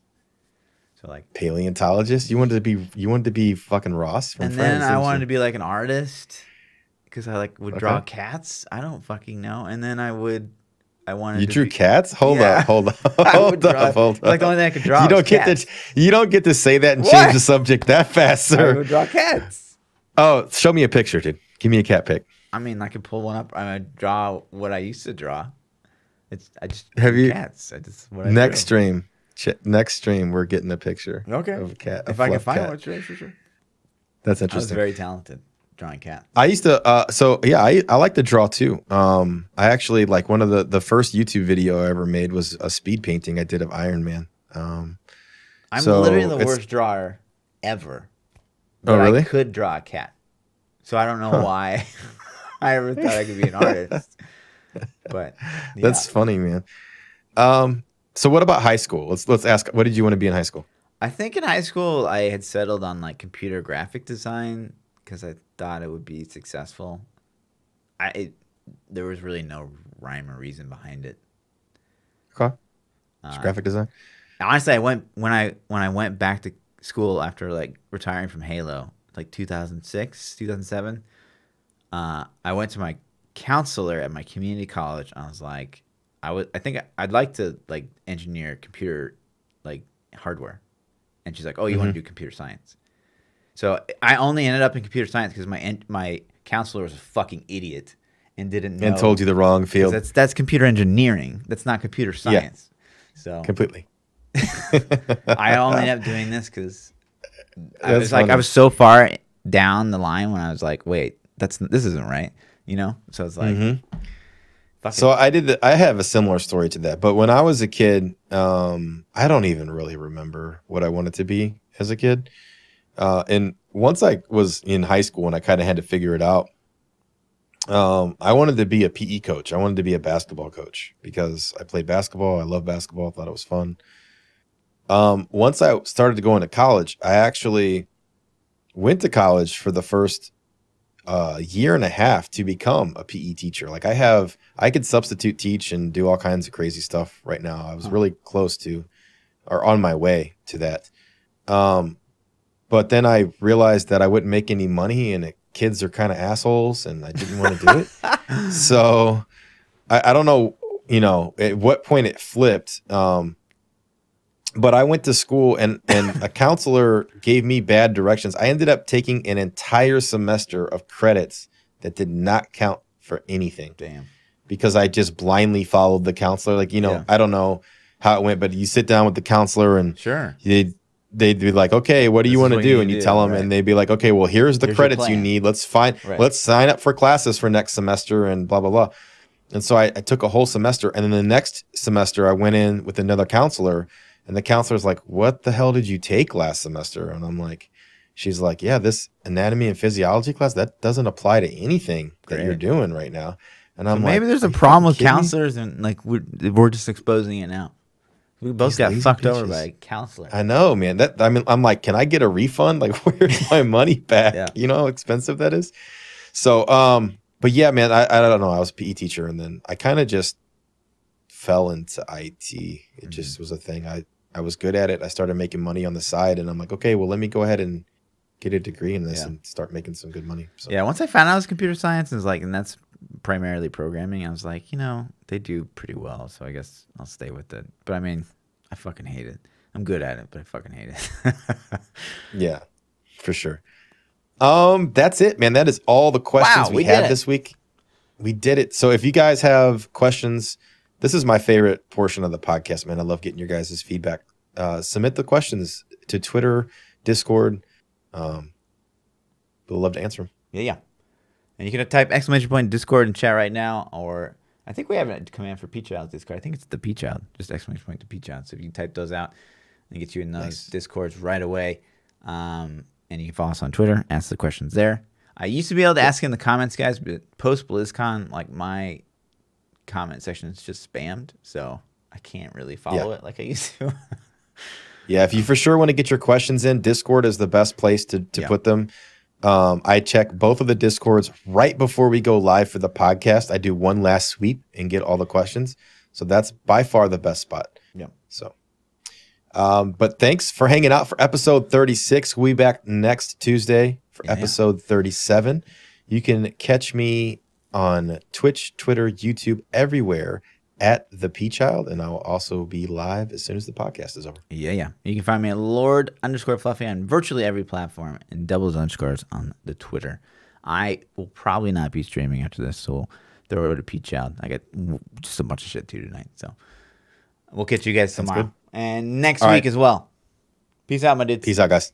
So like
paleontologist. You wanted to be fucking Ross from
and
Friends.
Then I wanted to be like an artist because I would draw
Okay.
cats. I don't fucking know. And then I wanted.
You
to
drew
be,
cats? Hold up.
I would draw,
hold up.
Like the only thing I could draw.
You don't
was cats.
you don't get to say that and
What?
change the subject that fast,
I
sir.
would draw cats.
Oh, show me a picture, dude. Give me a cat pic.
I mean, I could pull one up. I would draw what I used to draw. I just
Have
drew
you
cats. What I
next
drew.
stream? Next stream, we're getting a picture.
Okay.
Of a cat.
If I can find one, sure.
That's
I was
interesting.
very talented drawing cats.
I used to I like to draw too. I actually like one of the first YouTube video I ever made was a speed painting I did of Iron Man.
I'm literally the worst drawer ever. But
really?
I could draw a cat. So I don't know why I ever thought I could be an artist. But yeah.
That's funny, man. So what about high school? Let's ask, what did you want to be in high school?
I think in high school I had settled on like computer graphic design because I thought it would be successful. There was really no rhyme or reason behind it.
Okay. It's graphic design.
Honestly, when I went back to school after like retiring from Halo, like 2006, 2007, I went to my counselor at my community college. And I was like, I think I'd like to like engineer computer like hardware, and she's like, oh, you want to do computer science? So I only ended up in computer science because my counselor was a fucking idiot and didn't know,
And told you the wrong field.
That's computer engineering. That's not computer science. Yeah. So
completely.
I only ended up doing this because I was
funny.
I was so far down the line when I was like, wait, this isn't right, you know? So it's like,
so I have a similar story to that, but when I was a kid, I don't even really remember what I wanted to be as a kid. And once I was in high school and I kind of had to figure it out, I wanted to be a PE coach. I wanted to be a basketball coach because I played basketball. I love basketball. I thought it was fun. Once I started going to college, I actually went to college for the first year and a half to become a PE teacher. Like I could substitute teach and do all kinds of crazy stuff right now. I was really close to, or on my way to that. But then I realized that I wouldn't make any money and kids are kind of assholes and I didn't want to do it. So I don't know, at what point it flipped. But I went to school and a counselor gave me bad directions. I ended up taking an entire semester of credits that did not count for anything.
Damn.
Because I just blindly followed the counselor. Like, I don't know how it went, but you sit down with the counselor and
sure.
They'd be like, okay, what do you want to do? And you tell them, right. And they'd be like, okay, well, here's the credits you need. Let's sign up for classes for next semester and blah, blah, blah. And so I took a whole semester. And then the next semester I went in with another counselor and the counselor's like, what the hell did you take last semester? And I'm like, she's like, yeah, this anatomy and physiology class, that doesn't apply to anything that you're doing right now. And I'm like,
maybe there's a problem with counselors, and like we're just exposing it now. We both got fucked over by a counselor.
I know, man. I'm like, can I get a refund? Like, where's my money back? You know how expensive that is. So, but yeah, man, I don't know. I was a PE teacher, and then I kind of just fell into IT. It just was a thing. I was good at it. I started making money on the side, and I'm like, okay, well, let me go ahead and get a degree in this and start making some good money. So.
Yeah, once I found out it was computer science, and that's primarily programming, I was like, they do pretty well, so I guess I'll stay with it. But I mean, I fucking hate it. I'm good at it, but I fucking hate it.
Yeah, for sure. That's it, man. That is all the questions we had this week. We did it. So if you guys have questions, this is my favorite portion of the podcast, man. I love getting your guys' feedback. Submit the questions to Twitter, Discord. We'll love to answer them.
Yeah. And you can type !! Discord in chat right now, or I think we have a command for ThaPChild Discord. I think it's ThaPChild, just ! ThaPChild. So if you can type those out, and get you in those Discords right away. And you can follow us on Twitter, ask the questions there. I used to be able to ask in the comments, guys, but post BlizzCon, like my comment section is just spammed, so I can't really follow it like I used to.
Yeah, if you for sure want to get your questions in, Discord is the best place to put them. I check both of the Discords right before we go live for the podcast. I do one last sweep and get all the questions. So that's by far the best spot.
Yeah.
So, but thanks for hanging out for episode 36. We'll be back next Tuesday for episode 37. You can catch me on Twitch, Twitter, YouTube, everywhere at ThaPChild, and I will also be live as soon as the podcast is over.
Yeah. You can find me at Lord_Fluffy on virtually every platform, and doubles underscores on the Twitter. I will probably not be streaming after this, so we'll throw it over to ThaPChild. I got just a bunch of shit to do tonight, so we'll catch you guys tomorrow and next week as well. Peace out, my dudes.
Peace out, guys.